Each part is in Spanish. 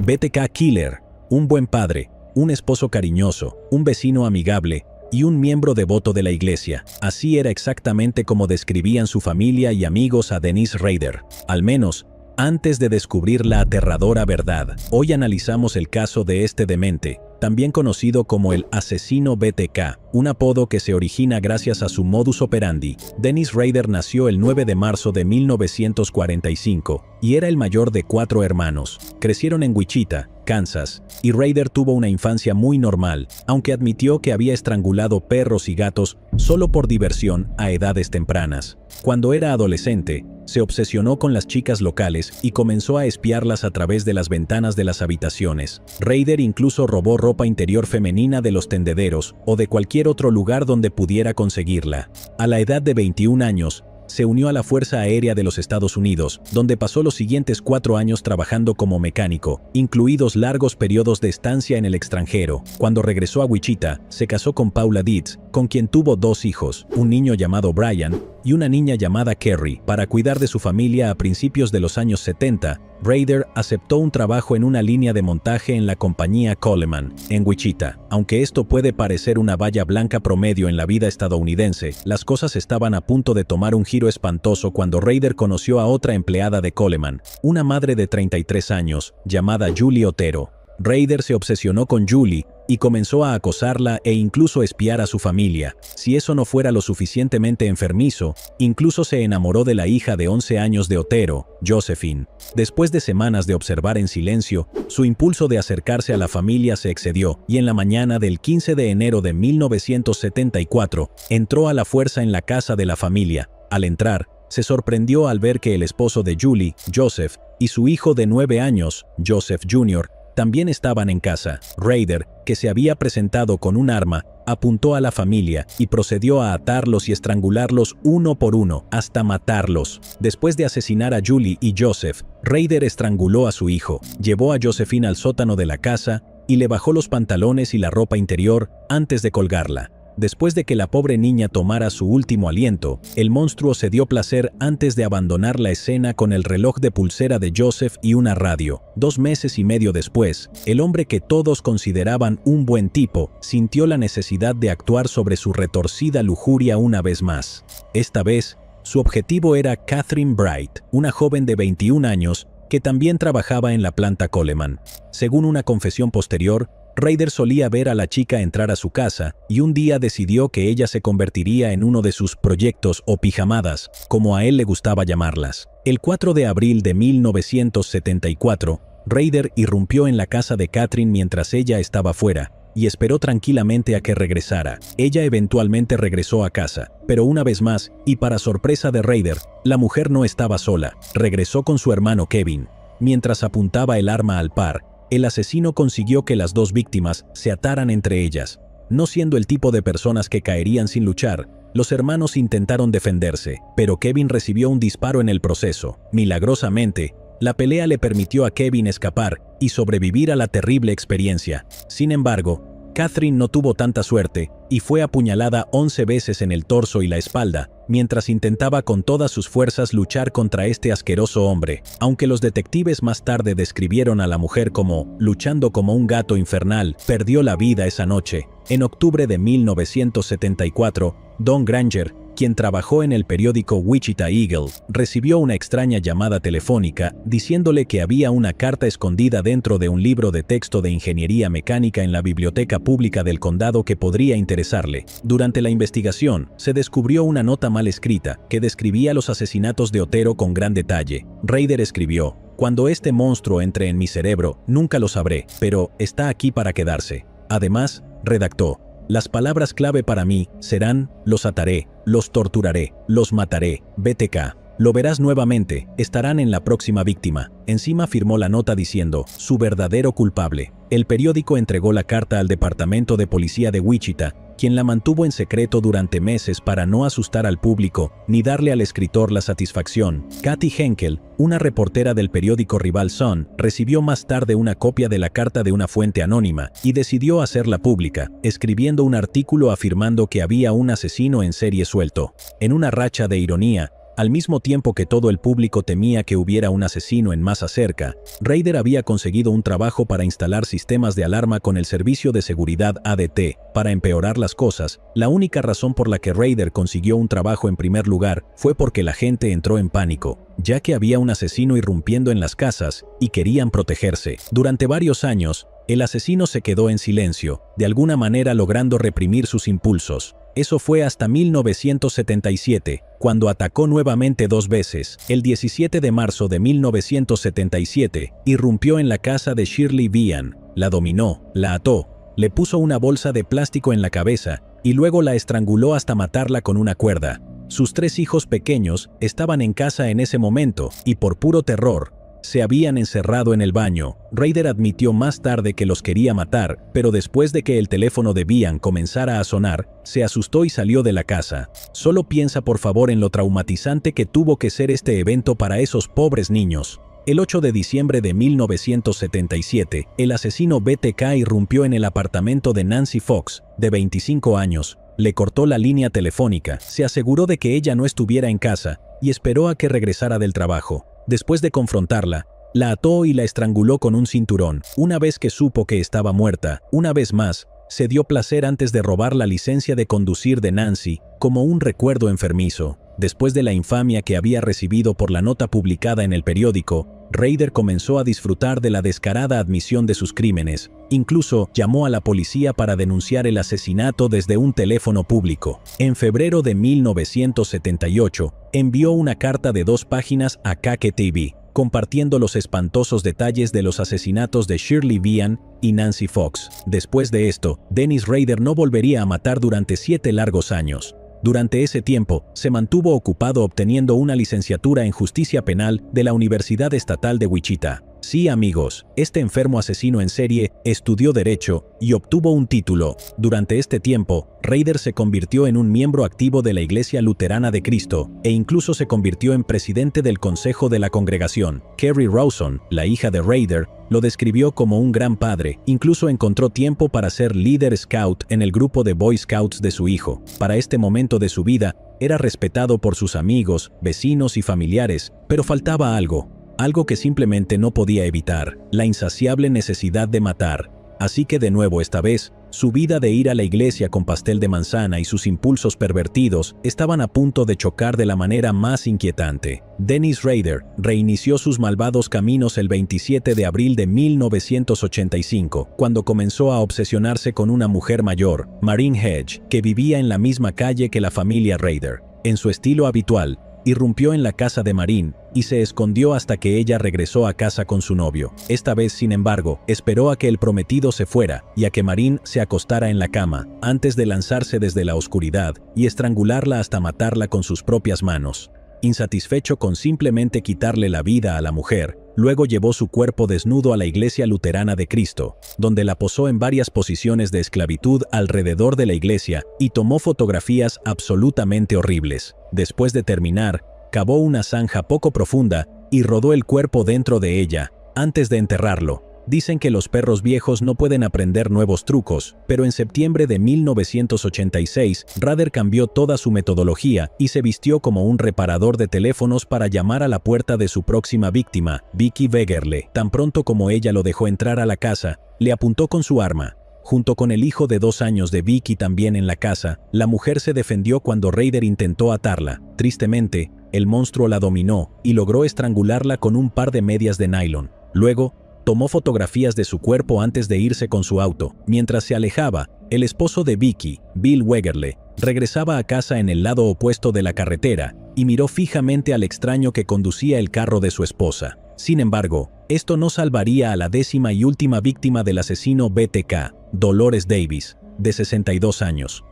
BTK Killer, un buen padre, un esposo cariñoso, un vecino amigable y un miembro devoto de la iglesia. Así era exactamente como describían su familia y amigos a Dennis Rader. Al menos, antes de descubrir la aterradora verdad. Hoy analizamos el caso de este demente, también conocido como el asesino BTK, un apodo que se origina gracias a su modus operandi. Dennis Rader nació el 9 de marzo de 1945 y era el mayor de 4 hermanos. Crecieron en Wichita, Kansas, y Rader tuvo una infancia muy normal, aunque admitió que había estrangulado perros y gatos solo por diversión a edades tempranas. Cuando era adolescente, se obsesionó con las chicas locales y comenzó a espiarlas a través de las ventanas de las habitaciones. Rader incluso robó ropa interior femenina de los tendederos o de cualquier otro lugar donde pudiera conseguirla. A la edad de 21 años, se unió a la Fuerza Aérea de los Estados Unidos, donde pasó los siguientes 4 años trabajando como mecánico, incluidos largos periodos de estancia en el extranjero. Cuando regresó a Wichita, se casó con Paula Dietz, con quien tuvo 2 hijos, un niño llamado Brian y una niña llamada Kerry. Para cuidar de su familia a principios de los años 70, Rader aceptó un trabajo en una línea de montaje en la compañía Coleman, en Wichita. Aunque esto puede parecer una valla blanca promedio en la vida estadounidense, las cosas estaban a punto de tomar un giro espantoso cuando Rader conoció a otra empleada de Coleman, una madre de 33 años, llamada Julie Otero. Rader se obsesionó con Julie y comenzó a acosarla e incluso espiar a su familia. Si eso no fuera lo suficientemente enfermizo, incluso se enamoró de la hija de 11 años de Otero, Josephine. Después de semanas de observar en silencio, su impulso de acercarse a la familia se excedió y en la mañana del 15 de enero de 1974, entró a la fuerza en la casa de la familia. Al entrar, se sorprendió al ver que el esposo de Julie, Joseph, y su hijo de 9 años, Joseph Jr., también estaban en casa. Rader, que se había presentado con un arma, apuntó a la familia y procedió a atarlos y estrangularlos uno por uno, hasta matarlos. Después de asesinar a Julie y Joseph, Rader estranguló a su hijo, llevó a Josephine al sótano de la casa y le bajó los pantalones y la ropa interior antes de colgarla. Después de que la pobre niña tomara su último aliento, el monstruo se dio placer antes de abandonar la escena con el reloj de pulsera de Joseph y una radio. 2 meses y medio después, el hombre que todos consideraban un buen tipo, sintió la necesidad de actuar sobre su retorcida lujuria una vez más. Esta vez, su objetivo era Catherine Bright, una joven de 21 años que también trabajaba en la planta Coleman. Según una confesión posterior, Rader solía ver a la chica entrar a su casa y un día decidió que ella se convertiría en uno de sus proyectos o pijamadas, como a él le gustaba llamarlas. El 4 de abril de 1974, Rader irrumpió en la casa de Catherine mientras ella estaba fuera y esperó tranquilamente a que regresara. Ella eventualmente regresó a casa, pero una vez más, y para sorpresa de Rader, la mujer no estaba sola. Regresó con su hermano Kevin. Mientras apuntaba el arma al par, el asesino consiguió que las 2 víctimas se ataran entre ellas. No siendo el tipo de personas que caerían sin luchar, los hermanos intentaron defenderse, pero Kevin recibió un disparo en el proceso. Milagrosamente, la pelea le permitió a Kevin escapar y sobrevivir a la terrible experiencia. Sin embargo, Catherine no tuvo tanta suerte y fue apuñalada 11 veces en el torso y la espalda, mientras intentaba con todas sus fuerzas luchar contra este asqueroso hombre. Aunque los detectives más tarde describieron a la mujer como luchando como un gato infernal, perdió la vida esa noche. En octubre de 1974, Don Granger, quien trabajó en el periódico Wichita Eagle, recibió una extraña llamada telefónica diciéndole que había una carta escondida dentro de un libro de texto de ingeniería mecánica en la biblioteca pública del condado que podría interesarle. Durante la investigación, se descubrió una nota mal escrita que describía los asesinatos de Otero con gran detalle. Rader escribió: "Cuando este monstruo entre en mi cerebro, nunca lo sabré, pero está aquí para quedarse". Además, redactó: "Las palabras clave para mí serán: los ataré, los torturaré, los mataré, BTK. Lo verás nuevamente, estarán en la próxima víctima". Encima firmó la nota diciendo: "Su verdadero culpable". El periódico entregó la carta al Departamento de Policía de Wichita, quien la mantuvo en secreto durante meses para no asustar al público ni darle al escritor la satisfacción. Kathy Henkel, una reportera del periódico rival Sun, recibió más tarde una copia de la carta de una fuente anónima y decidió hacerla pública, escribiendo un artículo afirmando que había un asesino en serie suelto. En una racha de ironía, Al mismo tiempo que todo el público temía que hubiera un asesino en masa cerca, Rader había conseguido un trabajo para instalar sistemas de alarma con el servicio de seguridad ADT. Para empeorar las cosas, la única razón por la que Rader consiguió un trabajo en primer lugar fue porque la gente entró en pánico, ya que había un asesino irrumpiendo en las casas y querían protegerse. Durante varios años, el asesino se quedó en silencio, de alguna manera logrando reprimir sus impulsos. Eso fue hasta 1977, cuando atacó nuevamente 2 veces. El 17 de marzo de 1977, irrumpió en la casa de Shirley Vian, la dominó, la ató, le puso una bolsa de plástico en la cabeza y luego la estranguló hasta matarla con una cuerda. Sus 3 hijos pequeños estaban en casa en ese momento y por puro terror, se habían encerrado en el baño. Rader admitió más tarde que los quería matar, pero después de que el teléfono de Vian comenzara a sonar, se asustó y salió de la casa. Solo piensa por favor en lo traumatizante que tuvo que ser este evento para esos pobres niños. El 8 de diciembre de 1977, el asesino BTK irrumpió en el apartamento de Nancy Fox, de 25 años. Le cortó la línea telefónica, se aseguró de que ella no estuviera en casa y esperó a que regresara del trabajo. Después de confrontarla, la ató y la estranguló con un cinturón. Una vez que supo que estaba muerta, una vez más, se dio placer antes de robar la licencia de conducir de Nancy, como un recuerdo enfermizo. Después de la infamia que había recibido por la nota publicada en el periódico, Rader comenzó a disfrutar de la descarada admisión de sus crímenes. Incluso llamó a la policía para denunciar el asesinato desde un teléfono público. En febrero de 1978, envió una carta de 2 páginas a KKTV, compartiendo los espantosos detalles de los asesinatos de Shirley Vian y Nancy Fox. Después de esto, Dennis Rader no volvería a matar durante 7 largos años. Durante ese tiempo, se mantuvo ocupado obteniendo una licenciatura en justicia penal de la Universidad Estatal de Wichita. Sí, amigos, este enfermo asesino en serie estudió Derecho y obtuvo un título. Durante este tiempo, Rader se convirtió en un miembro activo de la Iglesia Luterana de Cristo e incluso se convirtió en presidente del Consejo de la Congregación. Kerry Rawson, la hija de Rader, lo describió como un gran padre. Incluso encontró tiempo para ser líder scout en el grupo de Boy Scouts de su hijo. Para este momento de su vida, era respetado por sus amigos, vecinos y familiares, pero faltaba algo que simplemente no podía evitar: la insaciable necesidad de matar. Así que de nuevo esta vez, su vida de ir a la iglesia con pastel de manzana y sus impulsos pervertidos estaban a punto de chocar de la manera más inquietante. Dennis Rader reinició sus malvados caminos el 27 de abril de 1985, cuando comenzó a obsesionarse con una mujer mayor, Maureen Hedge, que vivía en la misma calle que la familia Rader. En su estilo habitual, irrumpió en la casa de Maureen y se escondió hasta que ella regresó a casa con su novio. Esta vez, sin embargo, esperó a que el prometido se fuera y a que Maureen se acostara en la cama, antes de lanzarse desde la oscuridad y estrangularla hasta matarla con sus propias manos. Insatisfecho con simplemente quitarle la vida a la mujer, luego llevó su cuerpo desnudo a la Iglesia Luterana de Cristo, donde la posó en varias posiciones de esclavitud alrededor de la iglesia y tomó fotografías absolutamente horribles. Después de terminar, cavó una zanja poco profunda y rodó el cuerpo dentro de ella, antes de enterrarlo. Dicen que los perros viejos no pueden aprender nuevos trucos, pero en septiembre de 1986, Rader cambió toda su metodología y se vistió como un reparador de teléfonos para llamar a la puerta de su próxima víctima, Vicki Wegerle. Tan pronto como ella lo dejó entrar a la casa, le apuntó con su arma. Junto con el hijo de 2 años de Vicki también en la casa, la mujer se defendió cuando Rader intentó atarla. Tristemente, el monstruo la dominó y logró estrangularla con un par de medias de nylon. Luego, tomó fotografías de su cuerpo antes de irse con su auto. Mientras se alejaba, el esposo de Vicki, Bill Wegerle, regresaba a casa en el lado opuesto de la carretera y miró fijamente al extraño que conducía el carro de su esposa. Sin embargo, esto no salvaría a la 10ª y última víctima del asesino BTK, Dolores Davis, de 62 años.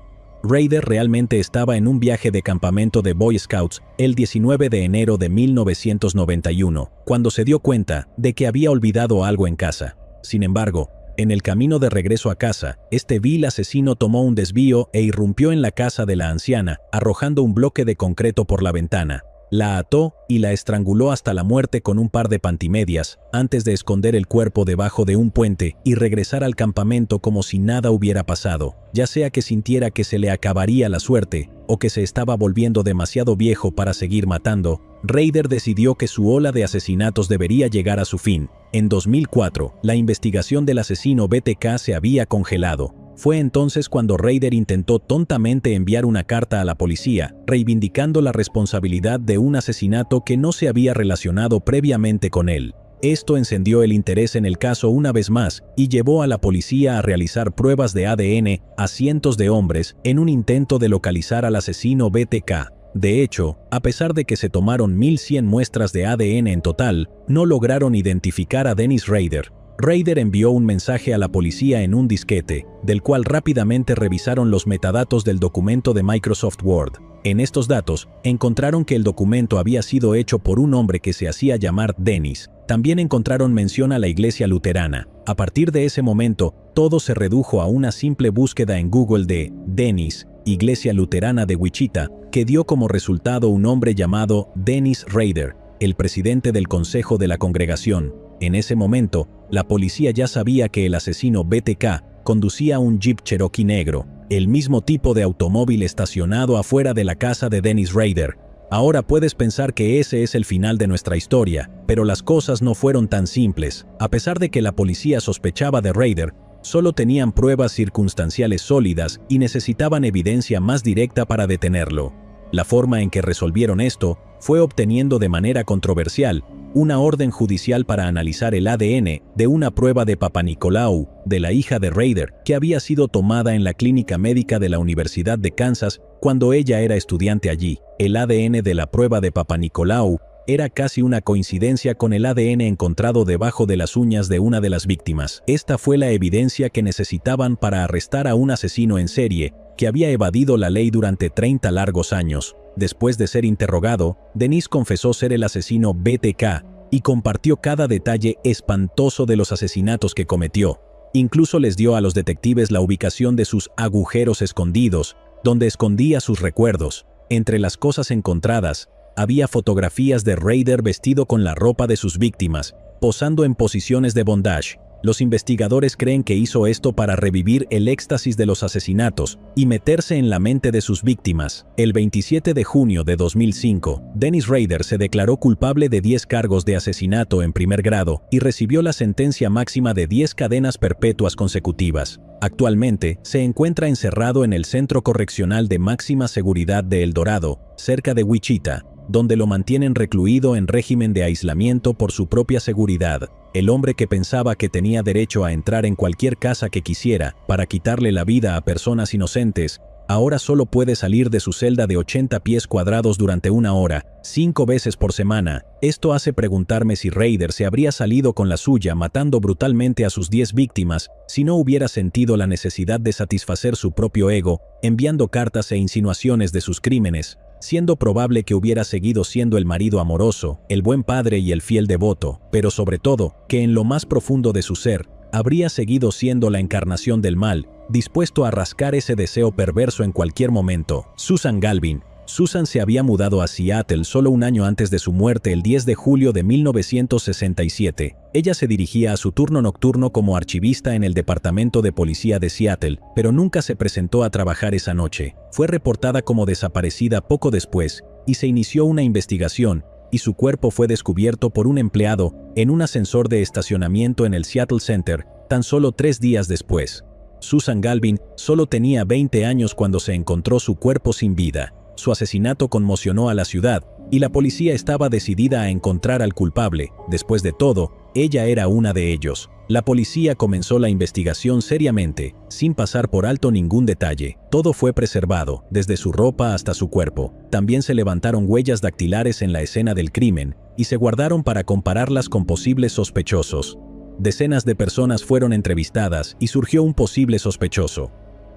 Rader realmente estaba en un viaje de campamento de Boy Scouts el 19 de enero de 1991, cuando se dio cuenta de que había olvidado algo en casa. Sin embargo, en el camino de regreso a casa, este vil asesino tomó un desvío e irrumpió en la casa de la anciana, arrojando un bloque de concreto por la ventana. La ató y la estranguló hasta la muerte con un par de pantimedias, antes de esconder el cuerpo debajo de un puente y regresar al campamento como si nada hubiera pasado, ya sea que sintiera que se le acabaría la suerte o que se estaba volviendo demasiado viejo para seguir matando. Rader decidió que su ola de asesinatos debería llegar a su fin. En 2004, la investigación del asesino BTK se había congelado. Fue entonces cuando Rader intentó tontamente enviar una carta a la policía, reivindicando la responsabilidad de un asesinato que no se había relacionado previamente con él. Esto encendió el interés en el caso una vez más y llevó a la policía a realizar pruebas de ADN a cientos de hombres en un intento de localizar al asesino BTK. De hecho, a pesar de que se tomaron 1100 muestras de ADN en total, no lograron identificar a Dennis Rader. Rader envió un mensaje a la policía en un disquete, del cual rápidamente revisaron los metadatos del documento de Microsoft Word. En estos datos, encontraron que el documento había sido hecho por un hombre que se hacía llamar Dennis. También encontraron mención a la iglesia luterana. A partir de ese momento, todo se redujo a una simple búsqueda en Google de Dennis, Iglesia Luterana de Wichita, que dio como resultado un hombre llamado Dennis Rader, el presidente del consejo de la congregación. En ese momento, la policía ya sabía que el asesino BTK conducía un Jeep Cherokee negro, el mismo tipo de automóvil estacionado afuera de la casa de Dennis Rader. Ahora puedes pensar que ese es el final de nuestra historia, pero las cosas no fueron tan simples. A pesar de que la policía sospechaba de Rader, solo tenían pruebas circunstanciales sólidas y necesitaban evidencia más directa para detenerlo. La forma en que resolvieron esto fue obteniendo de manera controversial una orden judicial para analizar el ADN de una prueba de Papanicolaou, de la hija de Rader, que había sido tomada en la clínica médica de la Universidad de Kansas cuando ella era estudiante allí. El ADN de la prueba de Papanicolaou era casi una coincidencia con el ADN encontrado debajo de las uñas de una de las víctimas. Esta fue la evidencia que necesitaban para arrestar a un asesino en serie que había evadido la ley durante 30 largos años. Después de ser interrogado, Dennis confesó ser el asesino BTK y compartió cada detalle espantoso de los asesinatos que cometió. Incluso les dio a los detectives la ubicación de sus agujeros escondidos, donde escondía sus recuerdos. Entre las cosas encontradas, había fotografías de Rader vestido con la ropa de sus víctimas, posando en posiciones de bondage. Los investigadores creen que hizo esto para revivir el éxtasis de los asesinatos y meterse en la mente de sus víctimas. El 27 de junio de 2005, Dennis Rader se declaró culpable de 10 cargos de asesinato en primer grado y recibió la sentencia máxima de 10 cadenas perpetuas consecutivas. Actualmente, se encuentra encerrado en el Centro Correccional de Máxima Seguridad de El Dorado, cerca de Wichita, donde lo mantienen recluido en régimen de aislamiento por su propia seguridad. El hombre que pensaba que tenía derecho a entrar en cualquier casa que quisiera para quitarle la vida a personas inocentes, ahora solo puede salir de su celda de 80 pies cuadrados durante 1 hora, 5 veces por semana. Esto hace preguntarme si Rader se habría salido con la suya matando brutalmente a sus 10 víctimas si no hubiera sentido la necesidad de satisfacer su propio ego, enviando cartas e insinuaciones de sus crímenes, siendo probable que hubiera seguido siendo el marido amoroso, el buen padre y el fiel devoto, pero sobre todo, que en lo más profundo de su ser, habría seguido siendo la encarnación del mal, dispuesto a rascar ese deseo perverso en cualquier momento. Susan Galvin. Susan se había mudado a Seattle solo un año antes de su muerte el 10 de julio de 1967. Ella se dirigía a su turno nocturno como archivista en el Departamento de Policía de Seattle, pero nunca se presentó a trabajar esa noche. Fue reportada como desaparecida poco después, y se inició una investigación, y su cuerpo fue descubierto por un empleado en un ascensor de estacionamiento en el Seattle Center, tan solo 3 días después. Susan Galvin solo tenía 20 años cuando se encontró su cuerpo sin vida. Su asesinato conmocionó a la ciudad, y la policía estaba decidida a encontrar al culpable. Después de todo, ella era una de ellos. La policía comenzó la investigación seriamente, sin pasar por alto ningún detalle. Todo fue preservado, desde su ropa hasta su cuerpo. También se levantaron huellas dactilares en la escena del crimen, y se guardaron para compararlas con posibles sospechosos. Decenas de personas fueron entrevistadas y surgió un posible sospechoso.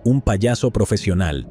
Un payaso profesional.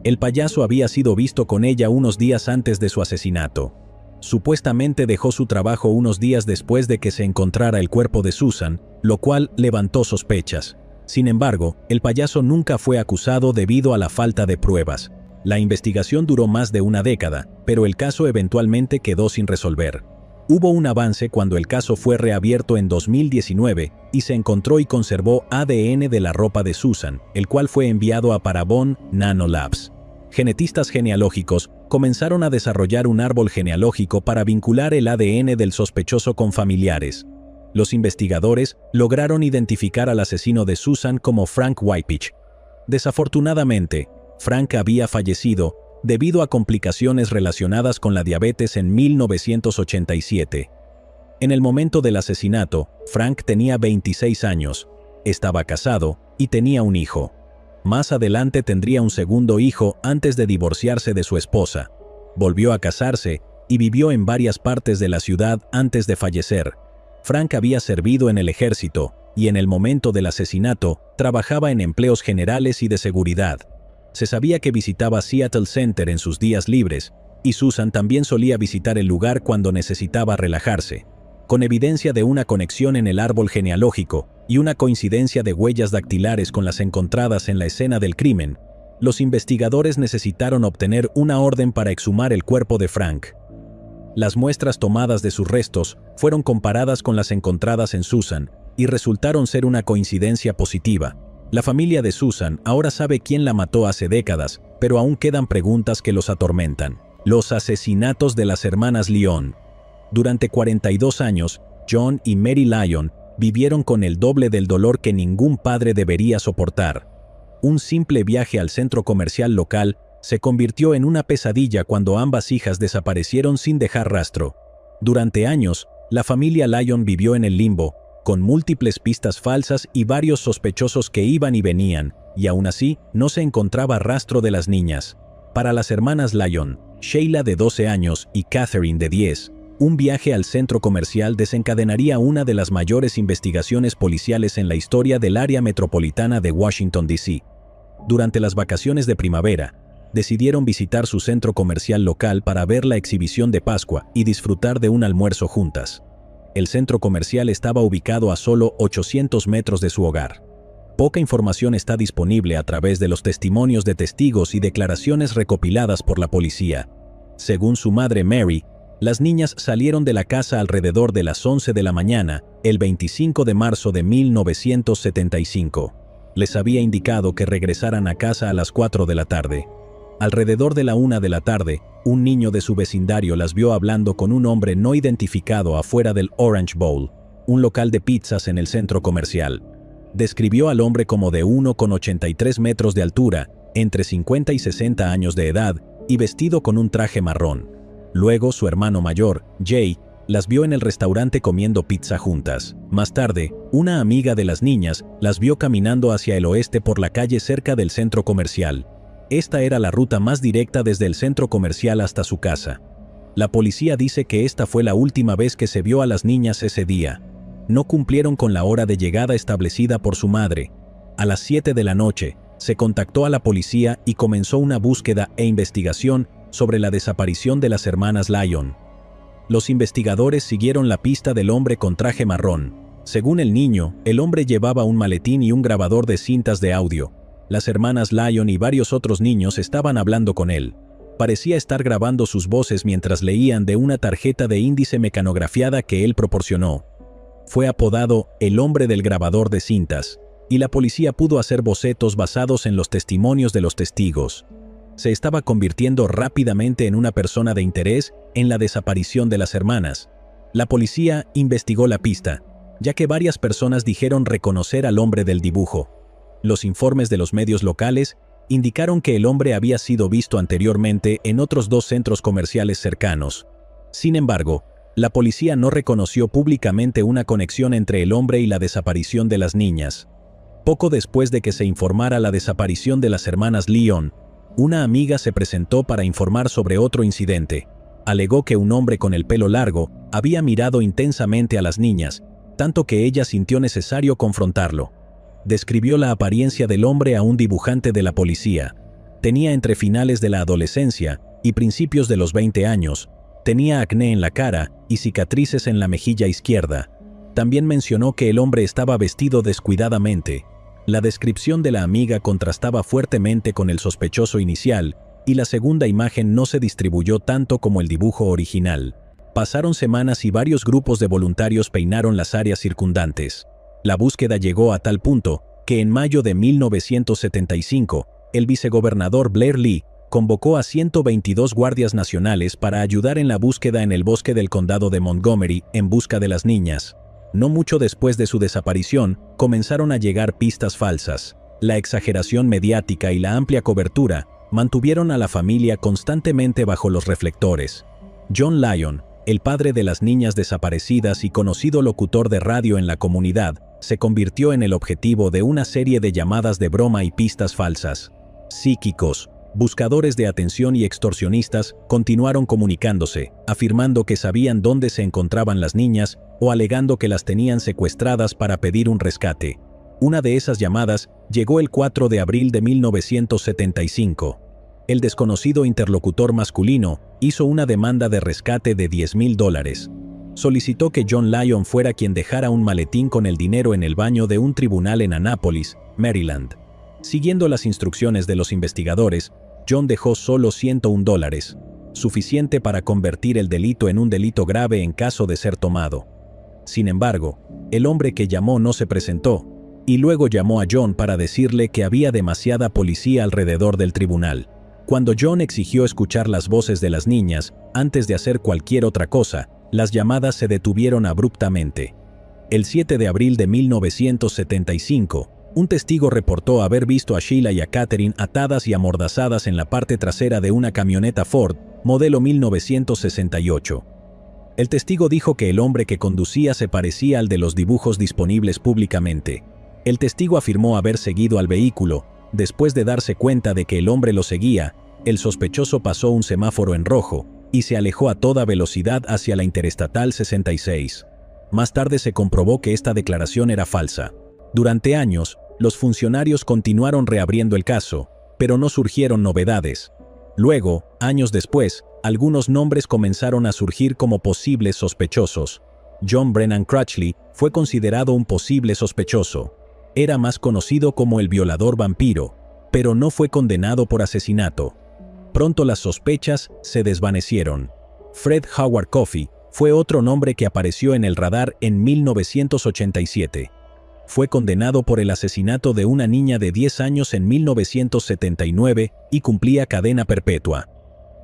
El payaso había sido visto con ella unos días antes de su asesinato. Supuestamente dejó su trabajo unos días después de que se encontrara el cuerpo de Susan, lo cual levantó sospechas. Sin embargo, el payaso nunca fue acusado debido a la falta de pruebas. La investigación duró más de una década, pero el caso eventualmente quedó sin resolver. Hubo un avance cuando el caso fue reabierto en 2019 y se encontró y conservó ADN de la ropa de Susan, el cual fue enviado a Parabon Nanolabs. Genetistas genealógicos comenzaron a desarrollar un árbol genealógico para vincular el ADN del sospechoso con familiares. Los investigadores lograron identificar al asesino de Susan como Frank Wypich. Desafortunadamente, Frank había fallecido debido a complicaciones relacionadas con la diabetes en 1987. En el momento del asesinato, Frank tenía 26 años, estaba casado y tenía un hijo. Más adelante tendría un segundo hijo antes de divorciarse de su esposa. Volvió a casarse y vivió en varias partes de la ciudad antes de fallecer. Frank había servido en el ejército y en el momento del asesinato trabajaba en empleos generales y de seguridad. Se sabía que visitaba Seattle Center en sus días libres, y Susan también solía visitar el lugar cuando necesitaba relajarse. Con evidencia de una conexión en el árbol genealógico y una coincidencia de huellas dactilares con las encontradas en la escena del crimen, los investigadores necesitaron obtener una orden para exhumar el cuerpo de Frank. Las muestras tomadas de sus restos fueron comparadas con las encontradas en Susan y resultaron ser una coincidencia positiva. La familia de Susan ahora sabe quién la mató hace décadas, pero aún quedan preguntas que los atormentan. Los asesinatos de las hermanas Lyon. Durante 42 años, John y Mary Lyon vivieron con el doble del dolor que ningún padre debería soportar. Un simple viaje al centro comercial local se convirtió en una pesadilla cuando ambas hijas desaparecieron sin dejar rastro. Durante años, la familia Lyon vivió en el limbo, con múltiples pistas falsas y varios sospechosos que iban y venían, y aún así no se encontraba rastro de las niñas. Para las hermanas Lyon, Sheila de 12 años y Catherine de 10, un viaje al centro comercial desencadenaría una de las mayores investigaciones policiales en la historia del área metropolitana de Washington, D.C. Durante las vacaciones de primavera, decidieron visitar su centro comercial local para ver la exhibición de Pascua y disfrutar de un almuerzo juntas. El centro comercial estaba ubicado a solo 800 metros de su hogar. Poca información está disponible a través de los testimonios de testigos y declaraciones recopiladas por la policía. Según su madre Mary, las niñas salieron de la casa alrededor de las 11 de la mañana, el 25 de marzo de 1975. Les había indicado que regresaran a casa a las 4 de la tarde. Alrededor de la 1 de la tarde, un niño de su vecindario las vio hablando con un hombre no identificado afuera del Orange Bowl, un local de pizzas en el centro comercial. Describió al hombre como de 1,83 metros de altura, entre 50 y 60 años de edad, y vestido con un traje marrón. Luego, su hermano mayor, Jay, las vio en el restaurante comiendo pizza juntas. Más tarde, una amiga de las niñas las vio caminando hacia el oeste por la calle cerca del centro comercial. Esta era la ruta más directa desde el centro comercial hasta su casa. La policía dice que esta fue la última vez que se vio a las niñas ese día. No cumplieron con la hora de llegada establecida por su madre. A las 7 de la noche, se contactó a la policía y comenzó una búsqueda e investigación sobre la desaparición de las hermanas Lyon. Los investigadores siguieron la pista del hombre con traje marrón. Según el niño, el hombre llevaba un maletín y un grabador de cintas de audio. Las hermanas Lyon y varios otros niños estaban hablando con él. Parecía estar grabando sus voces mientras leían de una tarjeta de índice mecanografiada que él proporcionó. Fue apodado el hombre del grabador de cintas, y la policía pudo hacer bocetos basados en los testimonios de los testigos. Se estaba convirtiendo rápidamente en una persona de interés en la desaparición de las hermanas. La policía investigó la pista, ya que varias personas dijeron reconocer al hombre del dibujo. Los informes de los medios locales indicaron que el hombre había sido visto anteriormente en otros 2 centros comerciales cercanos. Sin embargo, la policía no reconoció públicamente una conexión entre el hombre y la desaparición de las niñas. Poco después de que se informara la desaparición de las hermanas Lyon, una amiga se presentó para informar sobre otro incidente. Alegó que un hombre con el pelo largo había mirado intensamente a las niñas, tanto que ella sintió necesario confrontarlo. Describió la apariencia del hombre a un dibujante de la policía. Tenía entre finales de la adolescencia y principios de los 20 años. Tenía acné en la cara y cicatrices en la mejilla izquierda. También mencionó que el hombre estaba vestido descuidadamente. La descripción de la amiga contrastaba fuertemente con el sospechoso inicial y la segunda imagen no se distribuyó tanto como el dibujo original. Pasaron semanas y varios grupos de voluntarios peinaron las áreas circundantes. La búsqueda llegó a tal punto que en mayo de 1975, el vicegobernador Blair Lee convocó a 122 guardias nacionales para ayudar en la búsqueda en el bosque del condado de Montgomery en busca de las niñas. No mucho después de su desaparición, comenzaron a llegar pistas falsas. La exageración mediática y la amplia cobertura mantuvieron a la familia constantemente bajo los reflectores. John Lyon, el padre de las niñas desaparecidas y conocido locutor de radio en la comunidad, se convirtió en el objetivo de una serie de llamadas de broma y pistas falsas. Psíquicos, buscadores de atención y extorsionistas continuaron comunicándose, afirmando que sabían dónde se encontraban las niñas o alegando que las tenían secuestradas para pedir un rescate. Una de esas llamadas llegó el 4 de abril de 1975. El desconocido interlocutor masculino hizo una demanda de rescate de $10,000. Solicitó que John Lyon fuera quien dejara un maletín con el dinero en el baño de un tribunal en Annapolis, Maryland. Siguiendo las instrucciones de los investigadores, John dejó solo $101, suficiente para convertir el delito en un delito grave en caso de ser tomado. Sin embargo, el hombre que llamó no se presentó, y luego llamó a John para decirle que había demasiada policía alrededor del tribunal. Cuando John exigió escuchar las voces de las niñas, antes de hacer cualquier otra cosa, las llamadas se detuvieron abruptamente. El 7 de abril de 1975, un testigo reportó haber visto a Sheila y a Catherine atadas y amordazadas en la parte trasera de una camioneta Ford, modelo 1968. El testigo dijo que el hombre que conducía se parecía al de los dibujos disponibles públicamente. El testigo afirmó haber seguido al vehículo. Después de darse cuenta de que el hombre lo seguía, el sospechoso pasó un semáforo en rojo y se alejó a toda velocidad hacia la Interestatal 66. Más tarde se comprobó que esta declaración era falsa. Durante años, los funcionarios continuaron reabriendo el caso, pero no surgieron novedades. Luego, años después, algunos nombres comenzaron a surgir como posibles sospechosos. John Brennan Crutchley fue considerado un posible sospechoso. Era más conocido como el violador vampiro, pero no fue condenado por asesinato. Pronto las sospechas se desvanecieron. Fred Howard Coffey fue otro nombre que apareció en el radar en 1987. Fue condenado por el asesinato de una niña de 10 años en 1979 y cumplía cadena perpetua.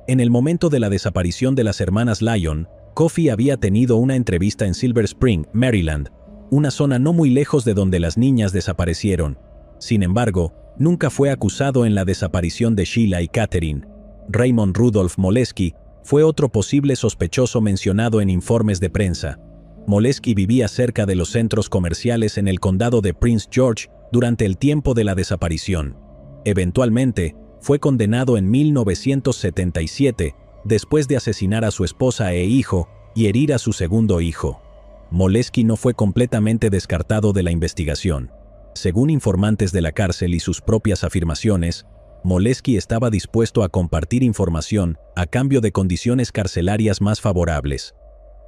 En el momento de la desaparición de las hermanas Lyon, Coffey había tenido una entrevista en Silver Spring, Maryland, una zona no muy lejos de donde las niñas desaparecieron. Sin embargo, nunca fue acusado en la desaparición de Sheila y Catherine. Raymond Rudolph Molesky fue otro posible sospechoso mencionado en informes de prensa. Molesky vivía cerca de los centros comerciales en el condado de Prince George durante el tiempo de la desaparición. Eventualmente, fue condenado en 1977 después de asesinar a su esposa e hijo y herir a su segundo hijo. Molesky no fue completamente descartado de la investigación. Según informantes de la cárcel y sus propias afirmaciones, Molesky estaba dispuesto a compartir información a cambio de condiciones carcelarias más favorables.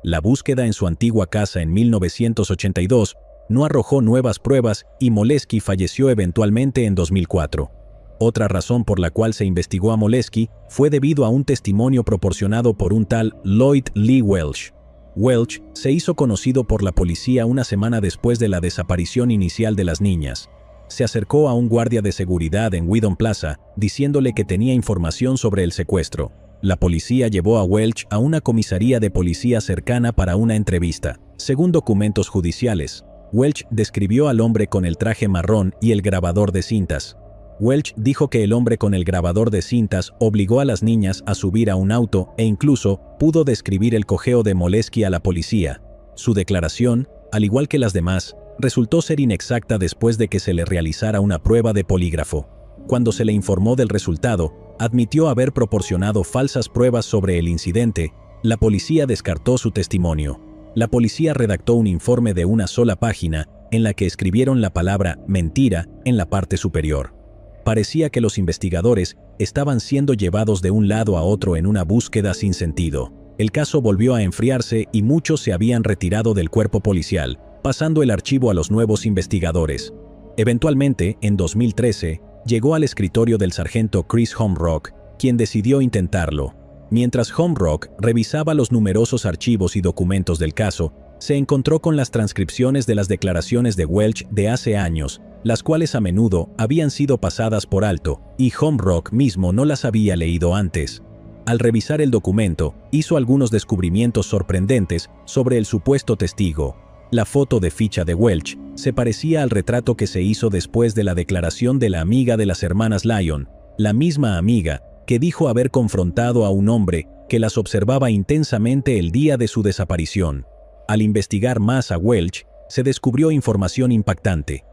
La búsqueda en su antigua casa en 1982 no arrojó nuevas pruebas y Molesky falleció eventualmente en 2004. Otra razón por la cual se investigó a Molesky fue debido a un testimonio proporcionado por un tal Lloyd Lee Welch. Welch se hizo conocido por la policía una semana después de la desaparición inicial de las niñas. Se acercó a un guardia de seguridad en Whedon Plaza, diciéndole que tenía información sobre el secuestro. La policía llevó a Welch a una comisaría de policía cercana para una entrevista. Según documentos judiciales, Welch describió al hombre con el traje marrón y el grabador de cintas. Welch dijo que el hombre con el grabador de cintas obligó a las niñas a subir a un auto e incluso pudo describir el cojeo de Molesky a la policía. Su declaración, al igual que las demás, resultó ser inexacta después de que se le realizara una prueba de polígrafo. Cuando se le informó del resultado, admitió haber proporcionado falsas pruebas sobre el incidente. La policía descartó su testimonio. La policía redactó un informe de una sola página en la que escribieron la palabra mentira en la parte superior. Parecía que los investigadores estaban siendo llevados de un lado a otro en una búsqueda sin sentido. El caso volvió a enfriarse y muchos se habían retirado del cuerpo policial, pasando el archivo a los nuevos investigadores. Eventualmente, en 2013, llegó al escritorio del sargento Chris Homrock, quien decidió intentarlo. Mientras Holmrock revisaba los numerosos archivos y documentos del caso, se encontró con las transcripciones de las declaraciones de Welch de hace años, las cuales a menudo habían sido pasadas por alto, y Holmrock mismo no las había leído antes. Al revisar el documento, hizo algunos descubrimientos sorprendentes sobre el supuesto testigo. La foto de ficha de Welch se parecía al retrato que se hizo después de la declaración de la amiga de las hermanas Lyon, la misma amiga que dijo haber confrontado a un hombre que las observaba intensamente el día de su desaparición. Al investigar más a Welch, se descubrió información impactante.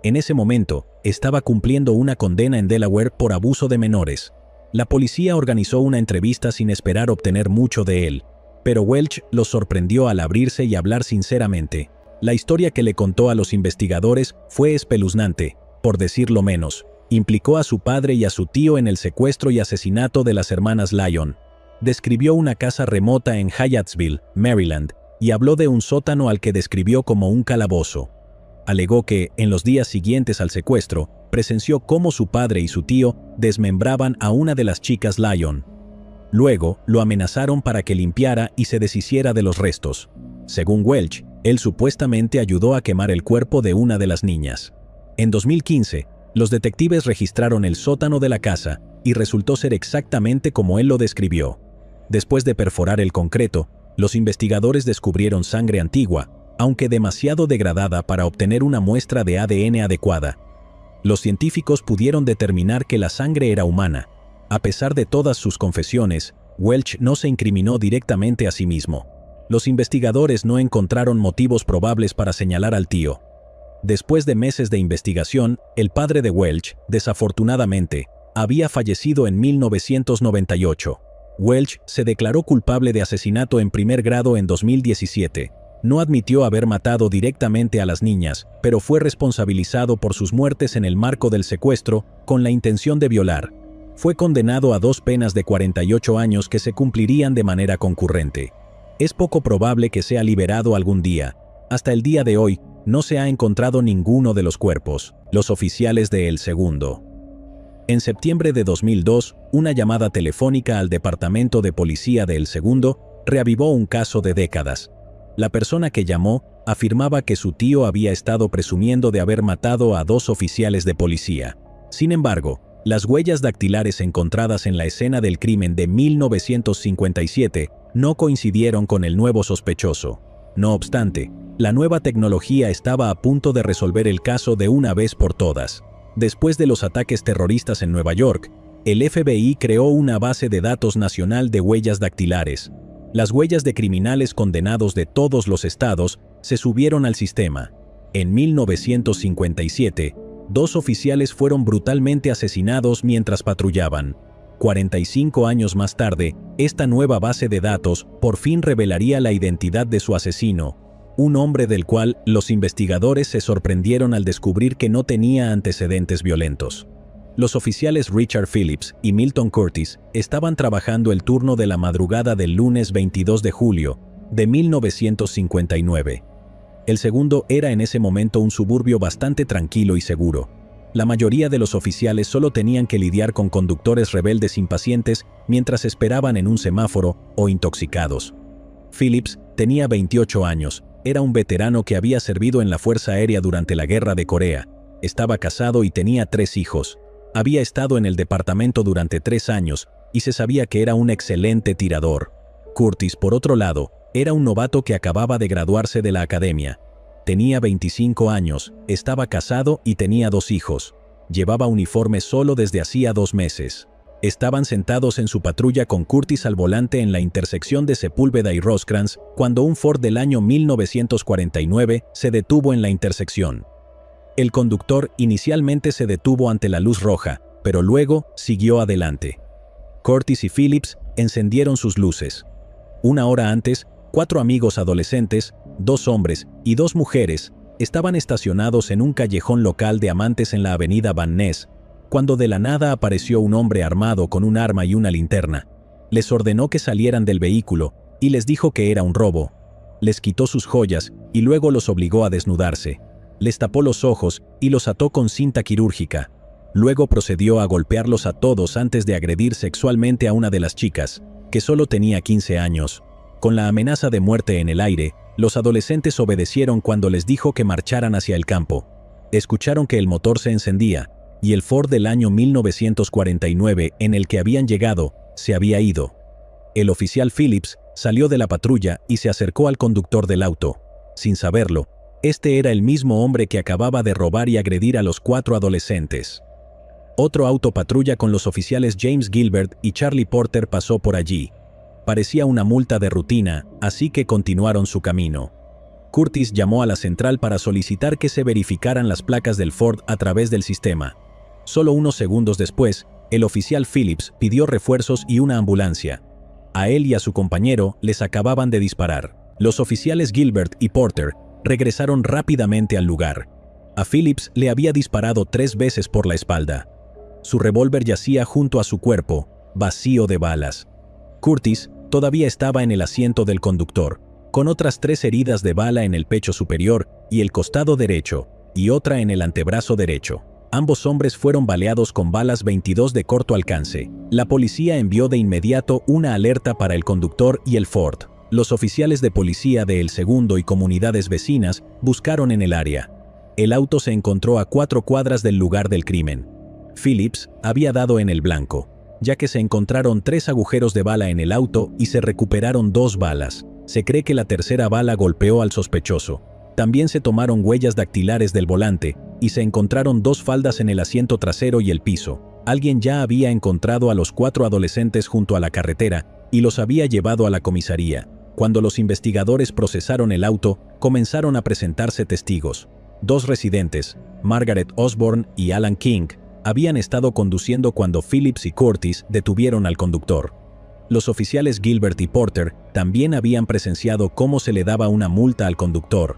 En ese momento, estaba cumpliendo una condena en Delaware por abuso de menores. La policía organizó una entrevista sin esperar obtener mucho de él, pero Welch los sorprendió al abrirse y hablar sinceramente. La historia que le contó a los investigadores fue espeluznante, por decirlo menos. Implicó a su padre y a su tío en el secuestro y asesinato de las hermanas Lyon. Describió una casa remota en Hyattsville, Maryland, y habló de un sótano al que describió como un calabozo. Alegó que, en los días siguientes al secuestro, presenció cómo su padre y su tío desmembraban a una de las chicas Lyon. Luego, lo amenazaron para que limpiara y se deshiciera de los restos. Según Welch, él supuestamente ayudó a quemar el cuerpo de una de las niñas. En 2015, los detectives registraron el sótano de la casa y resultó ser exactamente como él lo describió. Después de perforar el concreto, los investigadores descubrieron sangre antigua, aunque demasiado degradada para obtener una muestra de ADN adecuada. Los científicos pudieron determinar que la sangre era humana. A pesar de todas sus confesiones, Welch no se incriminó directamente a sí mismo. Los investigadores no encontraron motivos probables para señalar al tío. Después de meses de investigación, el padre de Welch, desafortunadamente, había fallecido en 1998. Welch se declaró culpable de asesinato en primer grado en 2017. No admitió haber matado directamente a las niñas, pero fue responsabilizado por sus muertes en el marco del secuestro, con la intención de violar. Fue condenado a 2 penas de 48 años que se cumplirían de manera concurrente. Es poco probable que sea liberado algún día. Hasta el día de hoy, no se ha encontrado ninguno de los cuerpos. Los oficiales de El Segundo. En septiembre de 2002, una llamada telefónica al Departamento de Policía de El Segundo reavivó un caso de décadas. La persona que llamó afirmaba que su tío había estado presumiendo de haber matado a 2 oficiales de policía. Sin embargo, las huellas dactilares encontradas en la escena del crimen de 1957 no coincidieron con el nuevo sospechoso. No obstante, la nueva tecnología estaba a punto de resolver el caso de una vez por todas. Después de los ataques terroristas en Nueva York, el FBI creó una base de datos nacional de huellas dactilares. Las huellas de criminales condenados de todos los estados se subieron al sistema. En 1957, 2 oficiales fueron brutalmente asesinados mientras patrullaban. 45 años más tarde, esta nueva base de datos por fin revelaría la identidad de su asesino, un hombre del cual los investigadores se sorprendieron al descubrir que no tenía antecedentes violentos. Los oficiales Richard Phillips y Milton Curtis estaban trabajando el turno de la madrugada del lunes 22 de julio de 1959. El Segundo era en ese momento un suburbio bastante tranquilo y seguro. La mayoría de los oficiales solo tenían que lidiar con conductores rebeldes impacientes mientras esperaban en un semáforo o intoxicados. Phillips tenía 28 años, era un veterano que había servido en la Fuerza Aérea durante la Guerra de Corea, estaba casado y tenía 3 hijos. Había estado en el departamento durante 3 años y se sabía que era un excelente tirador. Curtis, por otro lado, era un novato que acababa de graduarse de la academia. Tenía 25 años, estaba casado y tenía 2 hijos. Llevaba uniforme solo desde hacía 2 meses. Estaban sentados en su patrulla con Curtis al volante en la intersección de Sepúlveda y Rosecrans cuando un Ford del año 1949 se detuvo en la intersección. El conductor inicialmente se detuvo ante la luz roja, pero luego siguió adelante. Curtis y Phillips encendieron sus luces. Una hora antes, 4 amigos adolescentes, 2 hombres y 2 mujeres, estaban estacionados en un callejón local de amantes en la avenida Van Ness, cuando de la nada apareció un hombre armado con un arma y una linterna. Les ordenó que salieran del vehículo y les dijo que era un robo. Les quitó sus joyas y luego los obligó a desnudarse. Les tapó los ojos y los ató con cinta quirúrgica. Luego procedió a golpearlos a todos antes de agredir sexualmente a una de las chicas, que solo tenía 15 años. Con la amenaza de muerte en el aire, los adolescentes obedecieron cuando les dijo que marcharan hacia el campo. Escucharon que el motor se encendía, y el Ford del año 1949 en el que habían llegado, se había ido. El oficial Phillips salió de la patrulla y se acercó al conductor del auto. Sin saberlo, este era el mismo hombre que acababa de robar y agredir a los 4 adolescentes. Otro auto patrulla con los oficiales James Gilbert y Charlie Porter pasó por allí. Parecía una multa de rutina, así que continuaron su camino. Curtis llamó a la central para solicitar que se verificaran las placas del Ford a través del sistema. Solo unos segundos después, el oficial Phillips pidió refuerzos y una ambulancia. A él y a su compañero les acababan de disparar. Los oficiales Gilbert y Porter regresaron rápidamente al lugar. A Phillips le había disparado 3 veces por la espalda. Su revólver yacía junto a su cuerpo, vacío de balas. Curtis todavía estaba en el asiento del conductor, con otras 3 heridas de bala en el pecho superior y el costado derecho, y otra en el antebrazo derecho. Ambos hombres fueron baleados con balas 22 de corto alcance. La policía envió de inmediato una alerta para el conductor y el Ford. Los oficiales de policía de El Segundo y comunidades vecinas buscaron en el área. El auto se encontró a 4 cuadras del lugar del crimen. Phillips había dado en el blanco, ya que se encontraron 3 agujeros de bala en el auto y se recuperaron 2 balas. Se cree que la tercera bala golpeó al sospechoso. También se tomaron huellas dactilares del volante y se encontraron 2 faldas en el asiento trasero y el piso. Alguien ya había encontrado a los 4 adolescentes junto a la carretera y los había llevado a la comisaría. Cuando los investigadores procesaron el auto, comenzaron a presentarse testigos. 2 residentes, Margaret Osborne y Alan King, habían estado conduciendo cuando Phillips y Curtis detuvieron al conductor. Los oficiales Gilbert y Porter también habían presenciado cómo se le daba una multa al conductor.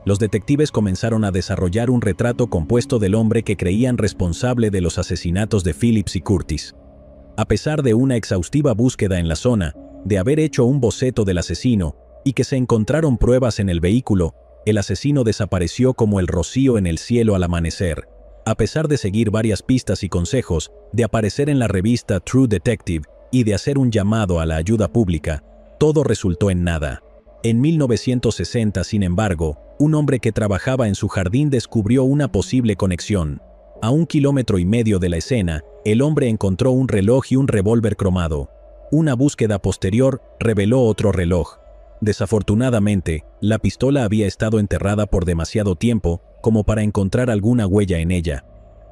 Los detectives comenzaron a desarrollar un retrato compuesto del hombre que creían responsable de los asesinatos de Phillips y Curtis. A pesar de una exhaustiva búsqueda en la zona, de haber hecho un boceto del asesino y que se encontraron pruebas en el vehículo, el asesino desapareció como el rocío en el cielo al amanecer. A pesar de seguir varias pistas y consejos, de aparecer en la revista True Detective y de hacer un llamado a la ayuda pública, todo resultó en nada. En 1960, sin embargo, un hombre que trabajaba en su jardín descubrió una posible conexión. A 1,5 kilómetros de la escena, el hombre encontró un reloj y un revólver cromado. Una búsqueda posterior reveló otro reloj. Desafortunadamente, la pistola había estado enterrada por demasiado tiempo como para encontrar alguna huella en ella.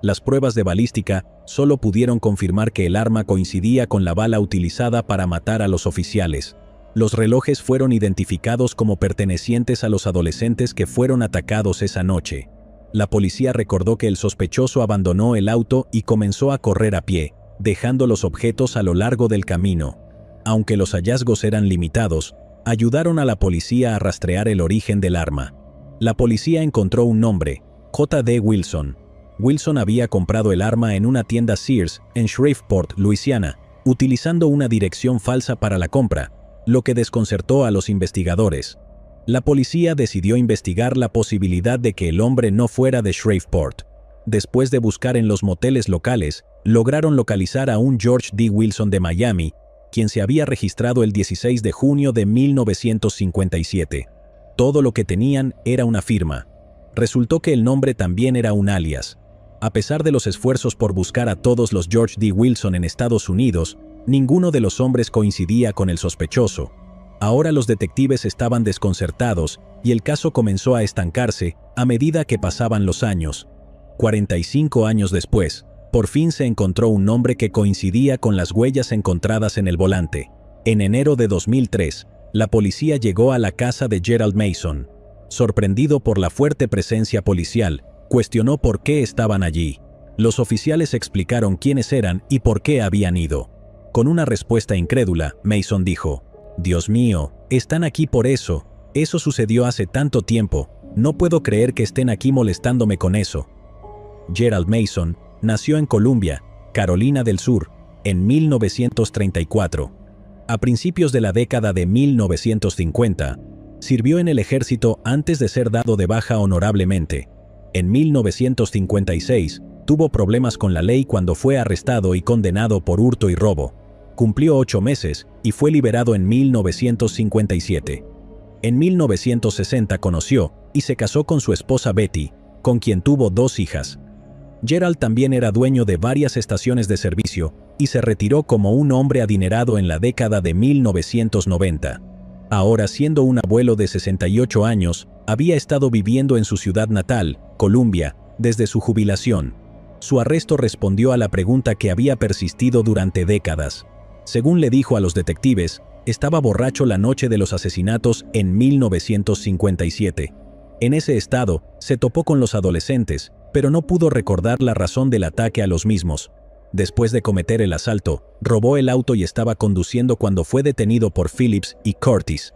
Las pruebas de balística solo pudieron confirmar que el arma coincidía con la bala utilizada para matar a los oficiales. Los relojes fueron identificados como pertenecientes a los adolescentes que fueron atacados esa noche. La policía recordó que el sospechoso abandonó el auto y comenzó a correr a pie, dejando los objetos a lo largo del camino. Aunque los hallazgos eran limitados, ayudaron a la policía a rastrear el origen del arma. La policía encontró un nombre, J.D. Wilson. Wilson había comprado el arma en una tienda Sears en Shreveport, Luisiana, utilizando una dirección falsa para la compra, lo que desconcertó a los investigadores. La policía decidió investigar la posibilidad de que el hombre no fuera de Shreveport. Después de buscar en los moteles locales, lograron localizar a un George D. Wilson de Miami, quien se había registrado el 16 de junio de 1957. Todo lo que tenían era una firma. Resultó que el nombre también era un alias. A pesar de los esfuerzos por buscar a todos los George D. Wilson en Estados Unidos, ninguno de los hombres coincidía con el sospechoso. Ahora los detectives estaban desconcertados y el caso comenzó a estancarse a medida que pasaban los años. 45 años después, por fin se encontró un nombre que coincidía con las huellas encontradas en el volante. En enero de 2003, la policía llegó a la casa de Gerald Mason. Sorprendido por la fuerte presencia policial, cuestionó por qué estaban allí. Los oficiales explicaron quiénes eran y por qué habían ido. Con una respuesta incrédula, Mason dijo: «Dios mío, están aquí por eso. Eso sucedió hace tanto tiempo. No puedo creer que estén aquí molestándome con eso». Gerald Mason nació en Columbia, Carolina del Sur, en 1934. A principios de la década de 1950, sirvió en el ejército antes de ser dado de baja honorablemente. En 1956, tuvo problemas con la ley cuando fue arrestado y condenado por hurto y robo. Cumplió 8 meses y fue liberado en 1957. En 1960 conoció y se casó con su esposa Betty, con quien tuvo 2 hijas. Gerald también era dueño de varias estaciones de servicio y se retiró como un hombre adinerado en la década de 1990. Ahora, siendo un abuelo de 68 años, había estado viviendo en su ciudad natal, Columbia, desde su jubilación. Su arresto respondió a la pregunta que había persistido durante décadas. Según le dijo a los detectives, estaba borracho la noche de los asesinatos en 1957. En ese estado, se topó con los adolescentes, pero no pudo recordar la razón del ataque a los mismos. Después de cometer el asalto, robó el auto y estaba conduciendo cuando fue detenido por Phillips y Curtis.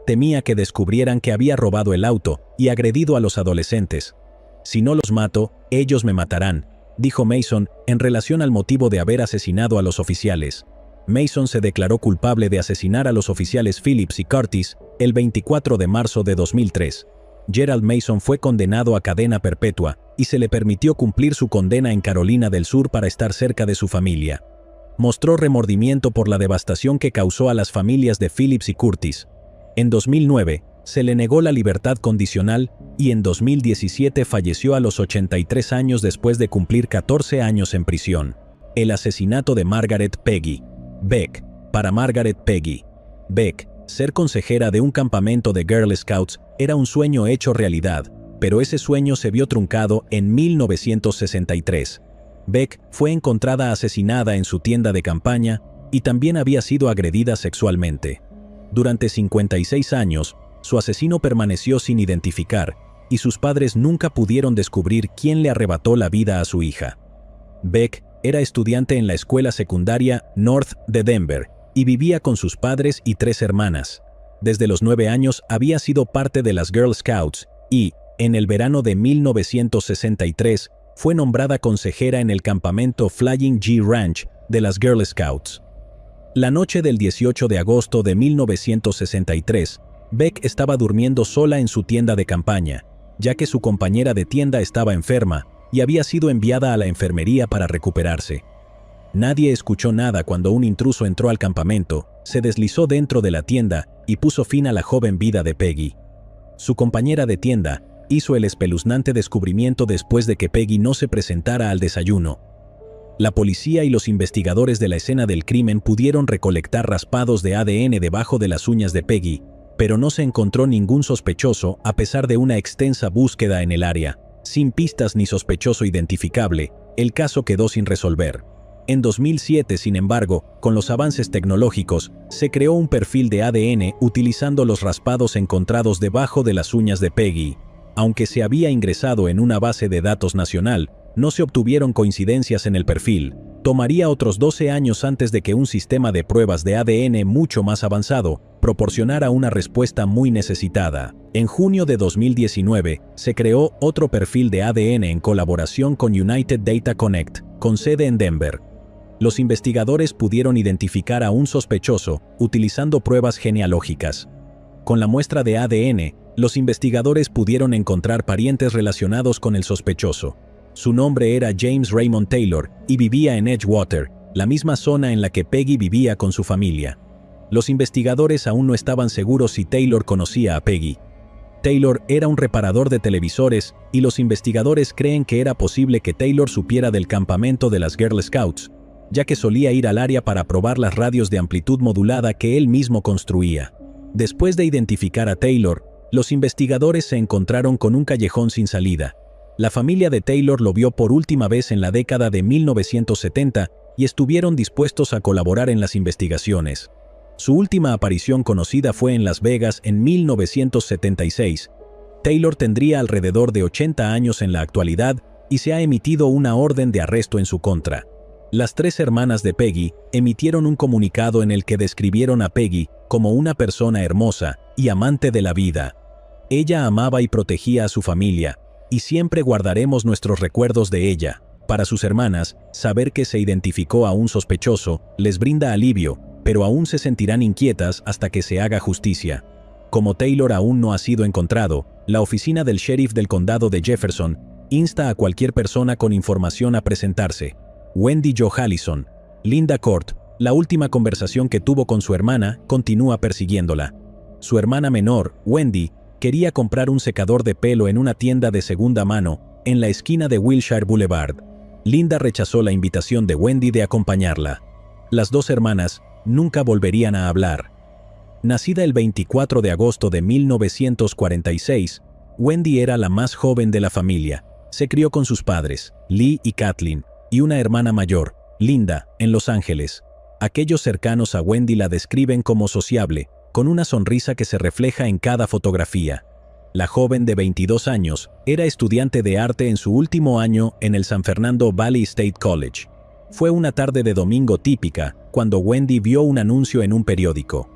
Temía que descubrieran que había robado el auto y agredido a los adolescentes. «Si no los mato, ellos me matarán», dijo Mason en relación al motivo de haber asesinado a los oficiales. Mason se declaró culpable de asesinar a los oficiales Phillips y Curtis el 24 de marzo de 2003. Gerald Mason fue condenado a cadena perpetua y se le permitió cumplir su condena en Carolina del Sur para estar cerca de su familia. Mostró remordimiento por la devastación que causó a las familias de Phillips y Curtis. En 2009, se le negó la libertad condicional y en 2017 falleció a los 83 años después de cumplir 14 años en prisión. El asesinato de Margaret Peggy. Beck. Para Margaret Peggy Beck, ser consejera de un campamento de Girl Scouts era un sueño hecho realidad, pero ese sueño se vio truncado en 1963. Beck fue encontrada asesinada en su tienda de campaña y también había sido agredida sexualmente. Durante 56 años, su asesino permaneció sin identificar y sus padres nunca pudieron descubrir quién le arrebató la vida a su hija. Beck era estudiante en la escuela secundaria North de Denver y vivía con sus padres y 3 hermanas. Desde los 9 años había sido parte de las Girl Scouts y, en el verano de 1963, fue nombrada consejera en el campamento Flying G Ranch de las Girl Scouts. La noche del 18 de agosto de 1963, Beck estaba durmiendo sola en su tienda de campaña, ya que su compañera de tienda estaba enferma y había sido enviada a la enfermería para recuperarse. Nadie escuchó nada cuando un intruso entró al campamento, se deslizó dentro de la tienda y puso fin a la joven vida de Peggy. Su compañera de tienda hizo el espeluznante descubrimiento después de que Peggy no se presentara al desayuno. La policía y los investigadores de la escena del crimen pudieron recolectar raspados de ADN debajo de las uñas de Peggy, pero no se encontró ningún sospechoso a pesar de una extensa búsqueda en el área. Sin pistas ni sospechoso identificable, el caso quedó sin resolver. En 2007, sin embargo, con los avances tecnológicos, se creó un perfil de ADN utilizando los raspados encontrados debajo de las uñas de Peggy. Aunque se había ingresado en una base de datos nacional, no se obtuvieron coincidencias en el perfil. Tomaría otros 12 años antes de que un sistema de pruebas de ADN mucho más avanzado proporcionara una respuesta muy necesitada. En junio de 2019, se creó otro perfil de ADN en colaboración con United Data Connect, con sede en Denver. Los investigadores pudieron identificar a un sospechoso utilizando pruebas genealógicas. Con la muestra de ADN, los investigadores pudieron encontrar parientes relacionados con el sospechoso. Su nombre era James Raymond Taylor y vivía en Edgewater, la misma zona en la que Peggy vivía con su familia. Los investigadores aún no estaban seguros si Taylor conocía a Peggy. Taylor era un reparador de televisores y los investigadores creen que era posible que Taylor supiera del campamento de las Girl Scouts, ya que solía ir al área para probar las radios de amplitud modulada que él mismo construía. Después de identificar a Taylor, los investigadores se encontraron con un callejón sin salida. La familia de Taylor lo vio por última vez en la década de 1970 y estuvieron dispuestos a colaborar en las investigaciones. Su última aparición conocida fue en Las Vegas en 1976. Taylor tendría alrededor de 80 años en la actualidad y se ha emitido una orden de arresto en su contra. Las 3 hermanas de Peggy emitieron un comunicado en el que describieron a Peggy como una persona hermosa y amante de la vida. Ella amaba y protegía a su familia, y siempre guardaremos nuestros recuerdos de ella. Para sus hermanas, saber que se identificó a un sospechoso les brinda alivio, pero aún se sentirán inquietas hasta que se haga justicia. Como Taylor aún no ha sido encontrado, la oficina del sheriff del condado de Jefferson insta a cualquier persona con información a presentarse. Wendy Jo Allison. Linda Court. La última conversación que tuvo con su hermana continúa persiguiéndola. Su hermana menor, Wendy, quería comprar un secador de pelo en una tienda de segunda mano, en la esquina de Wilshire Boulevard. Linda rechazó la invitación de Wendy de acompañarla. Las dos hermanas nunca volverían a hablar. Nacida el 24 de agosto de 1946, Wendy era la más joven de la familia. Se crió con sus padres, Lee y Kathleen, y una hermana mayor, Linda, en Los Ángeles. Aquellos cercanos a Wendy la describen como sociable, con una sonrisa que se refleja en cada fotografía. La joven de 22 años era estudiante de arte en su último año en el San Fernando Valley State College. Fue una tarde de domingo típica, cuando Wendy vio un anuncio en un periódico.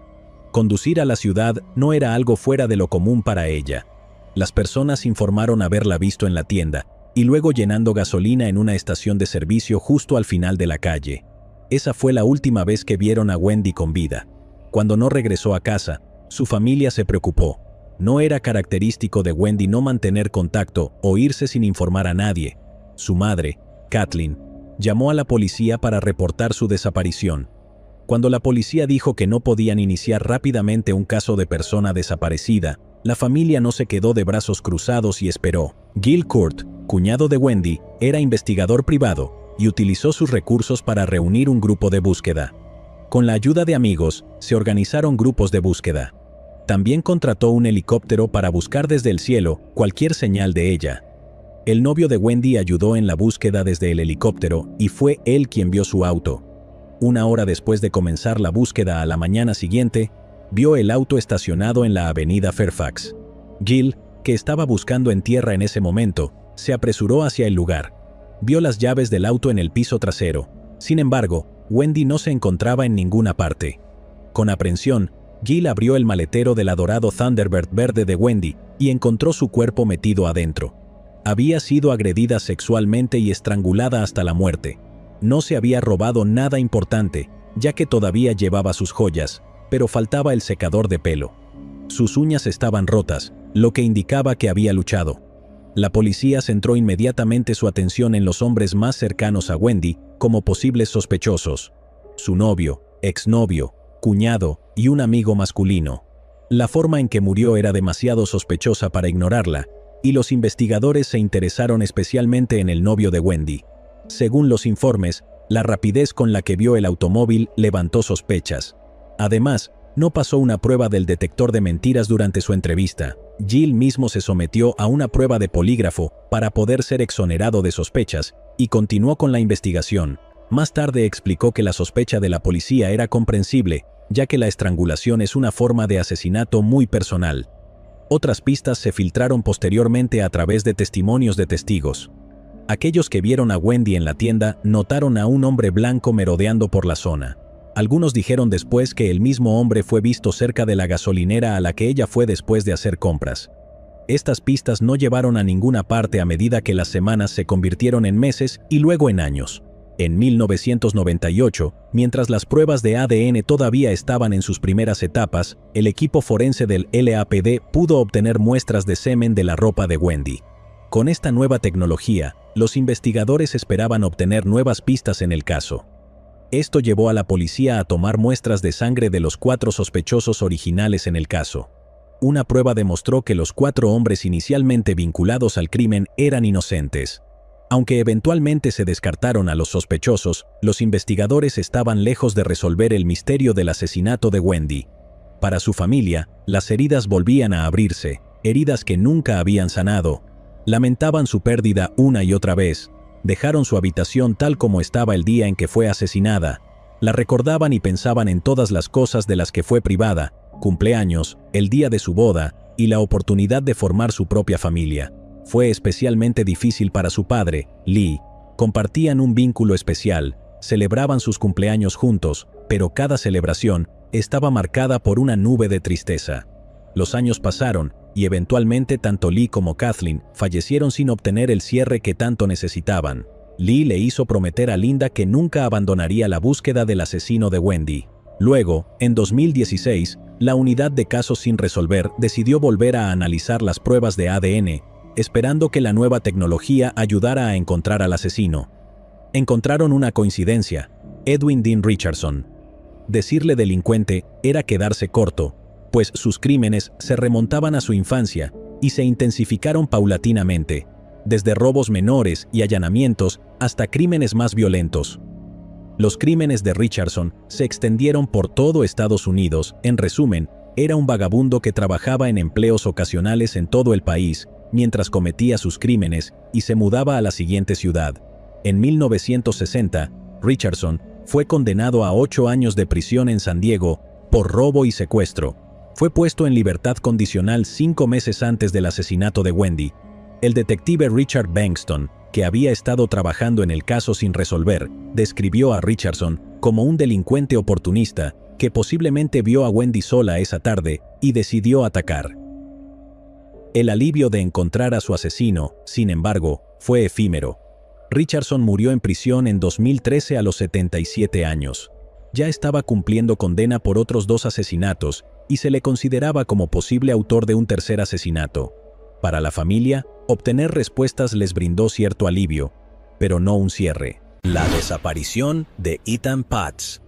Conducir a la ciudad no era algo fuera de lo común para ella. Las personas informaron haberla visto en la tienda, y luego llenando gasolina en una estación de servicio justo al final de la calle. Esa fue la última vez que vieron a Wendy con vida. Cuando no regresó a casa, su familia se preocupó. No era característico de Wendy no mantener contacto o irse sin informar a nadie. Su madre, Kathleen, llamó a la policía para reportar su desaparición. Cuando la policía dijo que no podían iniciar rápidamente un caso de persona desaparecida, la familia no se quedó de brazos cruzados y esperó. Gil Court, cuñado de Wendy, era investigador privado y utilizó sus recursos para reunir un grupo de búsqueda. Con la ayuda de amigos, se organizaron grupos de búsqueda. También contrató un helicóptero para buscar desde el cielo cualquier señal de ella. El novio de Wendy ayudó en la búsqueda desde el helicóptero y fue él quien vio su auto. Una hora después de comenzar la búsqueda a la mañana siguiente, vio el auto estacionado en la avenida Fairfax. Gil, que estaba buscando en tierra en ese momento, se apresuró hacia el lugar. Vio las llaves del auto en el piso trasero. Sin embargo, Wendy no se encontraba en ninguna parte. Con aprensión, Gil abrió el maletero del adorado Thunderbird verde de Wendy y encontró su cuerpo metido adentro. Había sido agredida sexualmente y estrangulada hasta la muerte. No se había robado nada importante, ya que todavía llevaba sus joyas, pero faltaba el secador de pelo. Sus uñas estaban rotas, lo que indicaba que había luchado. La policía centró inmediatamente su atención en los hombres más cercanos a Wendy como posibles sospechosos: su novio, exnovio, cuñado y un amigo masculino. La forma en que murió era demasiado sospechosa para ignorarla, y los investigadores se interesaron especialmente en el novio de Wendy. Según los informes, la rapidez con la que vio el automóvil levantó sospechas. Además, no pasó una prueba del detector de mentiras durante su entrevista. Gil mismo se sometió a una prueba de polígrafo para poder ser exonerado de sospechas y continuó con la investigación. Más tarde explicó que la sospecha de la policía era comprensible, ya que la estrangulación es una forma de asesinato muy personal. Otras pistas se filtraron posteriormente a través de testimonios de testigos. Aquellos que vieron a Wendy en la tienda notaron a un hombre blanco merodeando por la zona. Algunos dijeron después que el mismo hombre fue visto cerca de la gasolinera a la que ella fue después de hacer compras. Estas pistas no llevaron a ninguna parte a medida que las semanas se convirtieron en meses y luego en años. En 1998, mientras las pruebas de ADN todavía estaban en sus primeras etapas, el equipo forense del LAPD pudo obtener muestras de semen de la ropa de Wendy. Con esta nueva tecnología, los investigadores esperaban obtener nuevas pistas en el caso. Esto llevó a la policía a tomar muestras de sangre de los 4 sospechosos originales en el caso. Una prueba demostró que los 4 hombres inicialmente vinculados al crimen eran inocentes. Aunque eventualmente se descartaron a los sospechosos, los investigadores estaban lejos de resolver el misterio del asesinato de Wendy. Para su familia, las heridas volvían a abrirse, heridas que nunca habían sanado. Lamentaban su pérdida una y otra vez. Dejaron su habitación tal como estaba el día en que fue asesinada. La recordaban y pensaban en todas las cosas de las que fue privada: cumpleaños, el día de su boda y la oportunidad de formar su propia familia. Fue especialmente difícil para su padre, Lee. Compartían un vínculo especial, celebraban sus cumpleaños juntos, pero cada celebración estaba marcada por una nube de tristeza. Los años pasaron, y eventualmente tanto Lee como Kathleen fallecieron sin obtener el cierre que tanto necesitaban. Lee le hizo prometer a Linda que nunca abandonaría la búsqueda del asesino de Wendy. Luego, en 2016, la unidad de casos sin resolver decidió volver a analizar las pruebas de ADN, esperando que la nueva tecnología ayudara a encontrar al asesino. Encontraron una coincidencia: Edwin Dean Richardson. Decirle delincuente era quedarse corto, pues sus crímenes se remontaban a su infancia y se intensificaron paulatinamente, desde robos menores y allanamientos hasta crímenes más violentos. Los crímenes de Richardson se extendieron por todo Estados Unidos. En resumen, era un vagabundo que trabajaba en empleos ocasionales en todo el país, mientras cometía sus crímenes y se mudaba a la siguiente ciudad. En 1960, Richardson fue condenado a 8 años de prisión en San Diego por robo y secuestro. Fue puesto en libertad condicional 5 meses antes del asesinato de Wendy. El detective Richard Bankston, que había estado trabajando en el caso sin resolver, describió a Richardson como un delincuente oportunista que posiblemente vio a Wendy sola esa tarde y decidió atacar. El alivio de encontrar a su asesino, sin embargo, fue efímero. Richardson murió en prisión en 2013 a los 77 años. Ya estaba cumpliendo condena por otros 2 asesinatos y se le consideraba como posible autor de un tercer asesinato. Para la familia, obtener respuestas les brindó cierto alivio, pero no un cierre. La desaparición de Ethan Paz.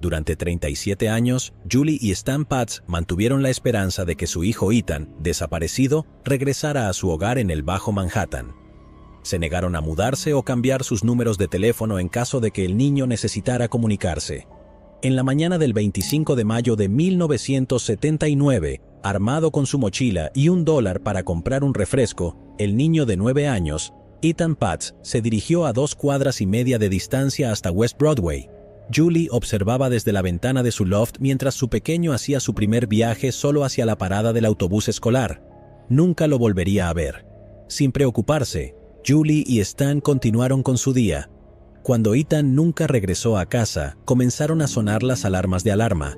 Durante 37 años, Julie y Stan Paz mantuvieron la esperanza de que su hijo Ethan, desaparecido, regresara a su hogar en el Bajo Manhattan. Se negaron a mudarse o cambiar sus números de teléfono en caso de que el niño necesitara comunicarse. En la mañana del 25 de mayo de 1979, armado con su mochila y $1 para comprar un refresco, el niño de 9 años, Ethan Paz, se dirigió a 2 cuadras y media de distancia hasta West Broadway. Julie observaba desde la ventana de su loft mientras su pequeño hacía su primer viaje solo hacia la parada del autobús escolar. Nunca lo volvería a ver. Sin preocuparse, Julie y Stan continuaron con su día. Cuando Ethan nunca regresó a casa, comenzaron a sonar las alarmas de alarma.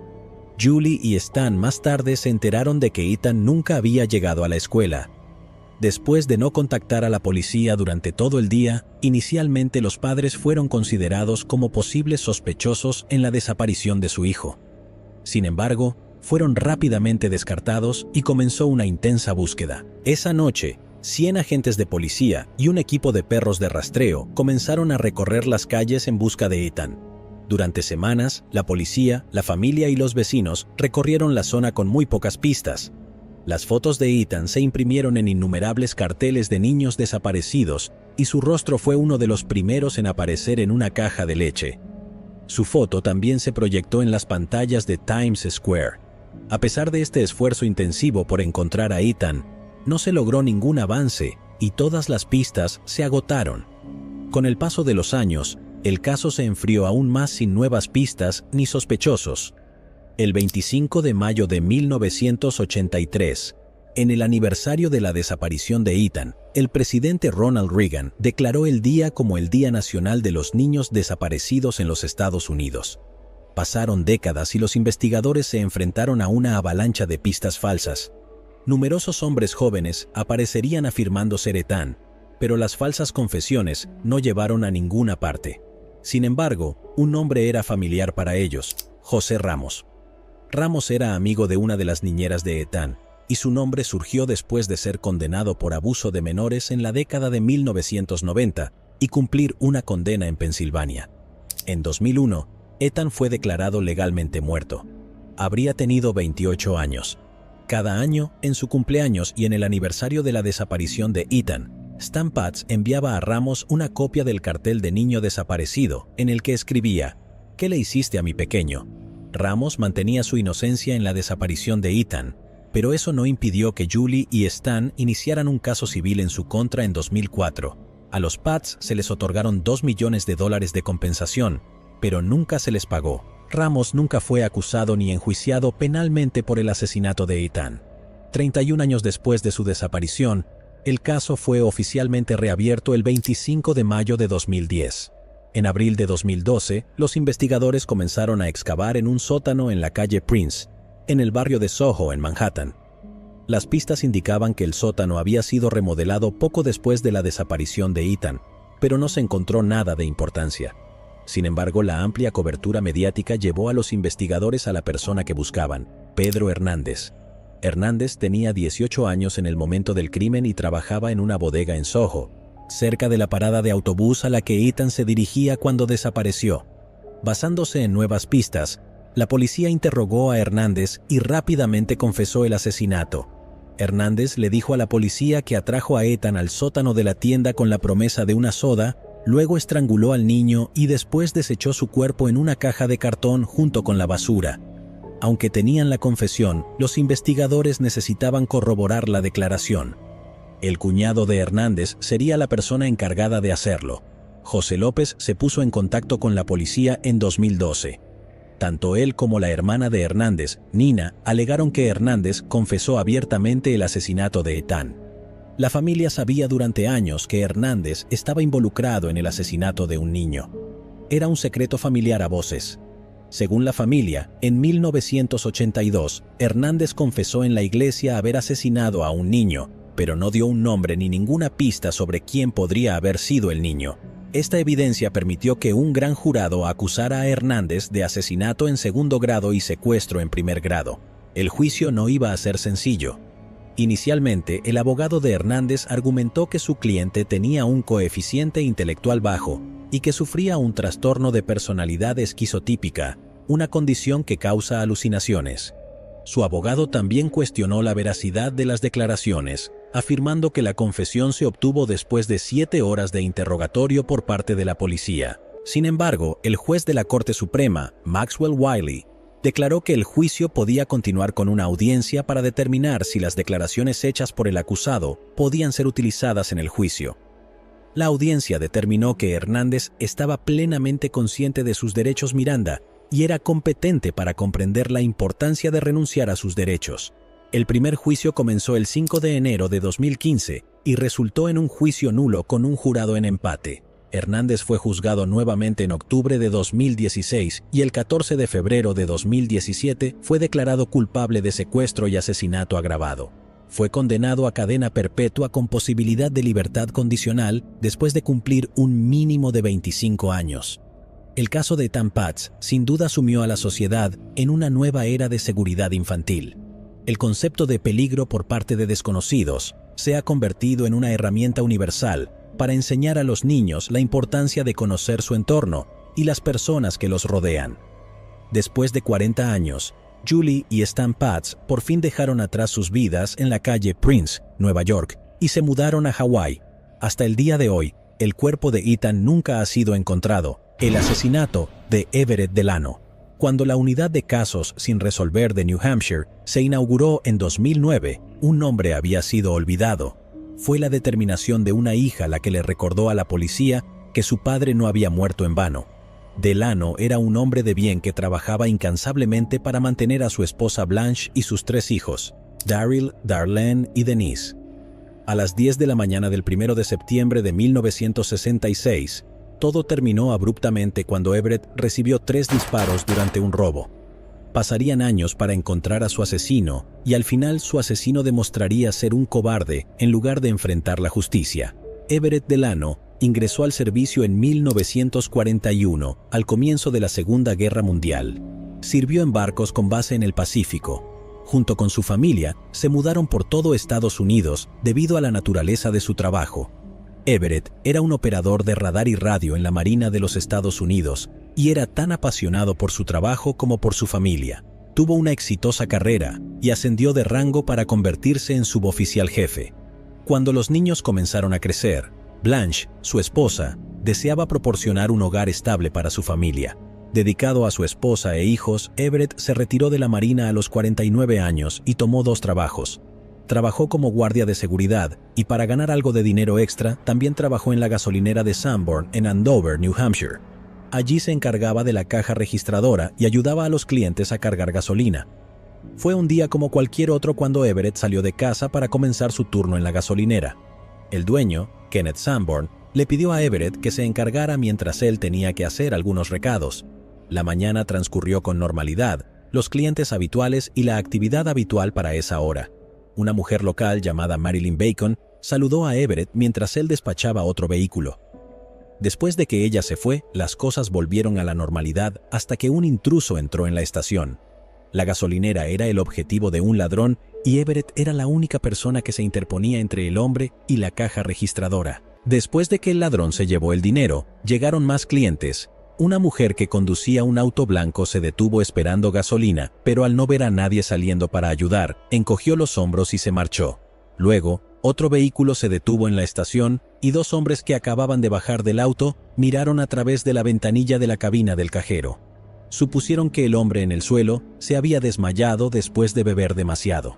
Julie y Stan más tarde se enteraron de que Ethan nunca había llegado a la escuela. Después de no contactar a la policía durante todo el día, inicialmente los padres fueron considerados como posibles sospechosos en la desaparición de su hijo. Sin embargo, fueron rápidamente descartados y comenzó una intensa búsqueda. Esa noche, 100 agentes de policía y un equipo de perros de rastreo comenzaron a recorrer las calles en busca de Ethan. Durante semanas, la policía, la familia y los vecinos recorrieron la zona con muy pocas pistas. Las fotos de Ethan se imprimieron en innumerables carteles de niños desaparecidos y su rostro fue uno de los primeros en aparecer en una caja de leche. Su foto también se proyectó en las pantallas de Times Square. A pesar de este esfuerzo intensivo por encontrar a Ethan, no se logró ningún avance y todas las pistas se agotaron. Con el paso de los años, el caso se enfrió aún más sin nuevas pistas ni sospechosos. El 25 de mayo de 1983, en el aniversario de la desaparición de Ethan, el presidente Ronald Reagan declaró el día como el Día Nacional de los Niños Desaparecidos en los Estados Unidos. Pasaron décadas y los investigadores se enfrentaron a una avalancha de pistas falsas. Numerosos hombres jóvenes aparecerían afirmando ser Ethan, pero las falsas confesiones no llevaron a ninguna parte. Sin embargo, un nombre era familiar para ellos: José Ramos. Ramos era amigo de una de las niñeras de Ethan, y su nombre surgió después de ser condenado por abuso de menores en la década de 1990 y cumplir una condena en Pensilvania. En 2001, Ethan fue declarado legalmente muerto. Habría tenido 28 años. Cada año, en su cumpleaños y en el aniversario de la desaparición de Ethan, Stan Paz enviaba a Ramos una copia del cartel de niño desaparecido, en el que escribía: ¿Qué le hiciste a mi pequeño? Ramos mantenía su inocencia en la desaparición de Ethan, pero eso no impidió que Julie y Stan iniciaran un caso civil en su contra en 2004. A los Paz se les otorgaron $2 millones de compensación, pero nunca se les pagó. Ramos nunca fue acusado ni enjuiciado penalmente por el asesinato de Ethan. 31 años después de su desaparición, el caso fue oficialmente reabierto el 25 de mayo de 2010. En abril de 2012, los investigadores comenzaron a excavar en un sótano en la calle Prince, en el barrio de Soho, en Manhattan. Las pistas indicaban que el sótano había sido remodelado poco después de la desaparición de Ethan, pero no se encontró nada de importancia. Sin embargo, la amplia cobertura mediática llevó a los investigadores a la persona que buscaban: Pedro Hernández. Hernández tenía 18 años en el momento del crimen y trabajaba en una bodega en Soho, cerca de la parada de autobús a la que Ethan se dirigía cuando desapareció. Basándose en nuevas pistas, la policía interrogó a Hernández y rápidamente confesó el asesinato. Hernández le dijo a la policía que atrajo a Ethan al sótano de la tienda con la promesa de una soda, luego estranguló al niño y después desechó su cuerpo en una caja de cartón junto con la basura. Aunque tenían la confesión, los investigadores necesitaban corroborar la declaración. El cuñado de Hernández sería la persona encargada de hacerlo. José López se puso en contacto con la policía en 2012. Tanto él como la hermana de Hernández, Nina, alegaron que Hernández confesó abiertamente el asesinato de Ethan. La familia sabía durante años que Hernández estaba involucrado en el asesinato de un niño. Era un secreto familiar a voces. Según la familia, en 1982, Hernández confesó en la iglesia haber asesinado a un niño, pero no dio un nombre ni ninguna pista sobre quién podría haber sido el niño. Esta evidencia permitió que un gran jurado acusara a Hernández de asesinato en segundo grado y secuestro en primer grado. El juicio no iba a ser sencillo. Inicialmente, el abogado de Hernández argumentó que su cliente tenía un coeficiente intelectual bajo y que sufría un trastorno de personalidad esquizotípica, una condición que causa alucinaciones. Su abogado también cuestionó la veracidad de las declaraciones, afirmando que la confesión se obtuvo después de 7 horas de interrogatorio por parte de la policía. Sin embargo, el juez de la Corte Suprema, Maxwell Wiley, declaró que el juicio podía continuar con una audiencia para determinar si las declaraciones hechas por el acusado podían ser utilizadas en el juicio. La audiencia determinó que Hernández estaba plenamente consciente de sus derechos Miranda y era competente para comprender la importancia de renunciar a sus derechos. El primer juicio comenzó el 5 de enero de 2015 y resultó en un juicio nulo con un jurado en empate. Hernández fue juzgado nuevamente en octubre de 2016 y el 14 de febrero de 2017 fue declarado culpable de secuestro y asesinato agravado. Fue condenado a cadena perpetua con posibilidad de libertad condicional después de cumplir un mínimo de 25 años. El caso de Ethan Paz sin duda sumió a la sociedad en una nueva era de seguridad infantil. El concepto de peligro por parte de desconocidos se ha convertido en una herramienta universal para enseñar a los niños la importancia de conocer su entorno y las personas que los rodean. Después de 40 años, Julie y Stan Paz por fin dejaron atrás sus vidas en la calle Prince, Nueva York, y se mudaron a Hawái. Hasta el día de hoy, el cuerpo de Ethan nunca ha sido encontrado. El asesinato de Everett Delano. Cuando la unidad de casos sin resolver de New Hampshire se inauguró en 2009, un nombre había sido olvidado. Fue la determinación de una hija la que le recordó a la policía que su padre no había muerto en vano. Delano era un hombre de bien que trabajaba incansablemente para mantener a su esposa Blanche y sus 3 hijos, Daryl, Darlene y Denise. A las 10 de la mañana del 1 de septiembre de 1966, todo terminó abruptamente cuando Everett recibió 3 disparos durante un robo. Pasarían años para encontrar a su asesino y al final su asesino demostraría ser un cobarde en lugar de enfrentar la justicia. Everett Delano ingresó al servicio en 1941, al comienzo de la Segunda Guerra Mundial. Sirvió en barcos con base en el Pacífico. Junto con su familia, se mudaron por todo Estados Unidos debido a la naturaleza de su trabajo. Everett era un operador de radar y radio en la Marina de los Estados Unidos y era tan apasionado por su trabajo como por su familia. Tuvo una exitosa carrera y ascendió de rango para convertirse en suboficial jefe. Cuando los niños comenzaron a crecer, Blanche, su esposa, deseaba proporcionar un hogar estable para su familia. Dedicado a su esposa e hijos, Everett se retiró de la Marina a los 49 años y tomó 2 trabajos. Trabajó como guardia de seguridad y para ganar algo de dinero extra también trabajó en la gasolinera de Sanborn en Andover, New Hampshire. Allí se encargaba de la caja registradora y ayudaba a los clientes a cargar gasolina. Fue un día como cualquier otro cuando Everett salió de casa para comenzar su turno en la gasolinera. El dueño, Kenneth Sanborn, le pidió a Everett que se encargara mientras él tenía que hacer algunos recados. La mañana transcurrió con normalidad, los clientes habituales y la actividad habitual para esa hora. Una mujer local llamada Marilyn Bacon saludó a Everett mientras él despachaba otro vehículo. Después de que ella se fue, las cosas volvieron a la normalidad hasta que un intruso entró en la estación. La gasolinera era el objetivo de un ladrón y Everett era la única persona que se interponía entre el hombre y la caja registradora. Después de que el ladrón se llevó el dinero, llegaron más clientes. Una mujer que conducía un auto blanco se detuvo esperando gasolina, pero al no ver a nadie saliendo para ayudar, encogió los hombros y se marchó. Luego, otro vehículo se detuvo en la estación y dos hombres que acababan de bajar del auto miraron a través de la ventanilla de la cabina del cajero. Supusieron que el hombre en el suelo se había desmayado después de beber demasiado.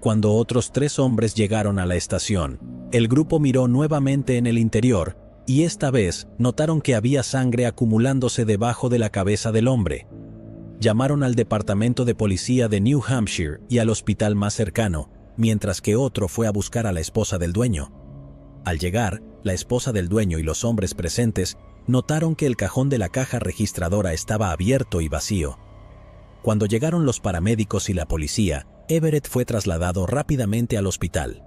Cuando otros tres hombres llegaron a la estación, el grupo miró nuevamente en el interior y esta vez notaron que había sangre acumulándose debajo de la cabeza del hombre. Llamaron al departamento de policía de New Hampshire y al hospital más cercano, mientras que otro fue a buscar a la esposa del dueño. Al llegar, la esposa del dueño y los hombres presentes notaron que el cajón de la caja registradora estaba abierto y vacío. Cuando llegaron los paramédicos y la policía, Everett fue trasladado rápidamente al hospital.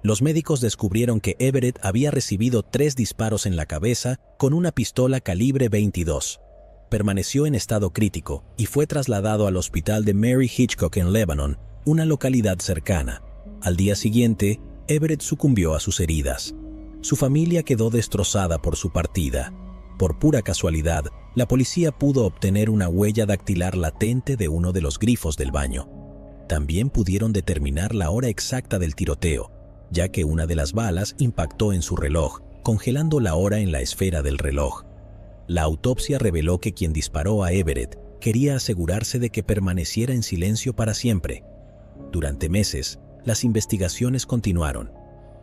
Los médicos descubrieron que Everett había recibido 3 disparos en la cabeza con una pistola calibre 22. Permaneció en estado crítico y fue trasladado al hospital de Mary Hitchcock en Lebanon, una localidad cercana. Al día siguiente, Everett sucumbió a sus heridas. Su familia quedó destrozada por su partida. Por pura casualidad, la policía pudo obtener una huella dactilar latente de uno de los grifos del baño. También pudieron determinar la hora exacta del tiroteo, ya que una de las balas impactó en su reloj, congelando la hora en la esfera del reloj. La autopsia reveló que quien disparó a Everett quería asegurarse de que permaneciera en silencio para siempre. Durante meses, las investigaciones continuaron.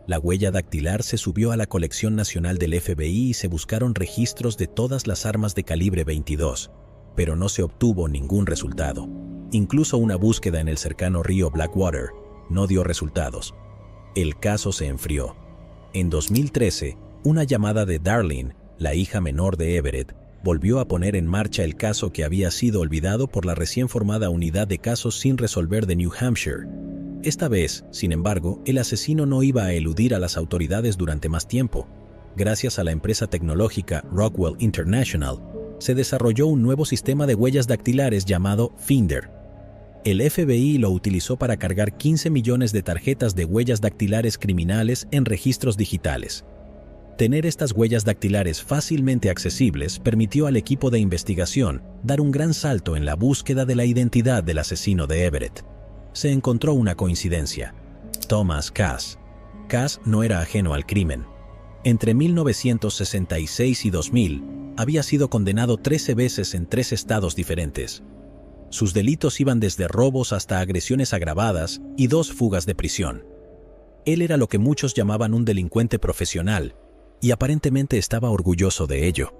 La huella dactilar se subió a la colección nacional del FBI y se buscaron registros de todas las armas de calibre 22, pero no se obtuvo ningún resultado. Incluso una búsqueda en el cercano río Blackwater no dio resultados. El caso se enfrió. En 2013, una llamada de Darlene, la hija menor de Everett, volvió a poner en marcha el caso que había sido olvidado por la recién formada Unidad de Casos sin Resolver de New Hampshire. Esta vez, sin embargo, el asesino no iba a eludir a las autoridades durante más tiempo. Gracias a la empresa tecnológica Rockwell International, se desarrolló un nuevo sistema de huellas dactilares llamado Finder. El FBI lo utilizó para cargar 15 millones de tarjetas de huellas dactilares criminales en registros digitales. Tener estas huellas dactilares fácilmente accesibles permitió al equipo de investigación dar un gran salto en la búsqueda de la identidad del asesino de Everett. Se encontró una coincidencia. Thomas Cass. Cass no era ajeno al crimen. Entre 1966 y 2000, había sido condenado 13 veces en 3 estados diferentes. Sus delitos iban desde robos hasta agresiones agravadas y 2 fugas de prisión. Él era lo que muchos llamaban un delincuente profesional, y aparentemente estaba orgulloso de ello.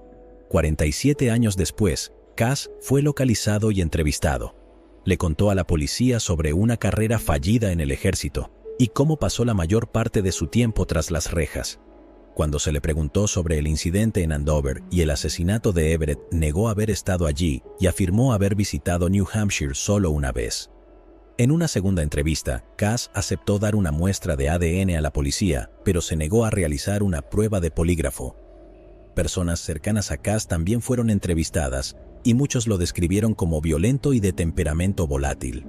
47 años después, Cass fue localizado y entrevistado. Le contó a la policía sobre una carrera fallida en el ejército y cómo pasó la mayor parte de su tiempo tras las rejas. Cuando se le preguntó sobre el incidente en Andover y el asesinato de Everett, negó haber estado allí y afirmó haber visitado New Hampshire solo una vez. En una segunda entrevista, Cass aceptó dar una muestra de ADN a la policía, pero se negó a realizar una prueba de polígrafo. Personas cercanas a Cass también fueron entrevistadas, y muchos lo describieron como violento y de temperamento volátil.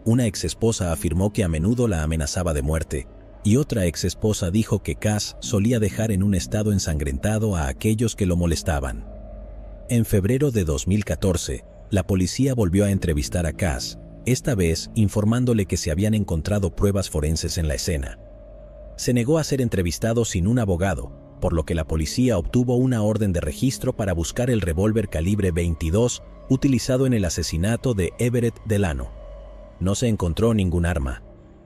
Una exesposa afirmó que a menudo la amenazaba de muerte, y otra exesposa dijo que Cass solía dejar en un estado ensangrentado a aquellos que lo molestaban. En febrero de 2014, la policía volvió a entrevistar a Cass, esta vez informándole que se habían encontrado pruebas forenses en la escena. Se negó a ser entrevistado sin un abogado, por lo que la policía obtuvo una orden de registro para buscar el revólver calibre 22 utilizado en el asesinato de Everett Delano. No se encontró ningún arma.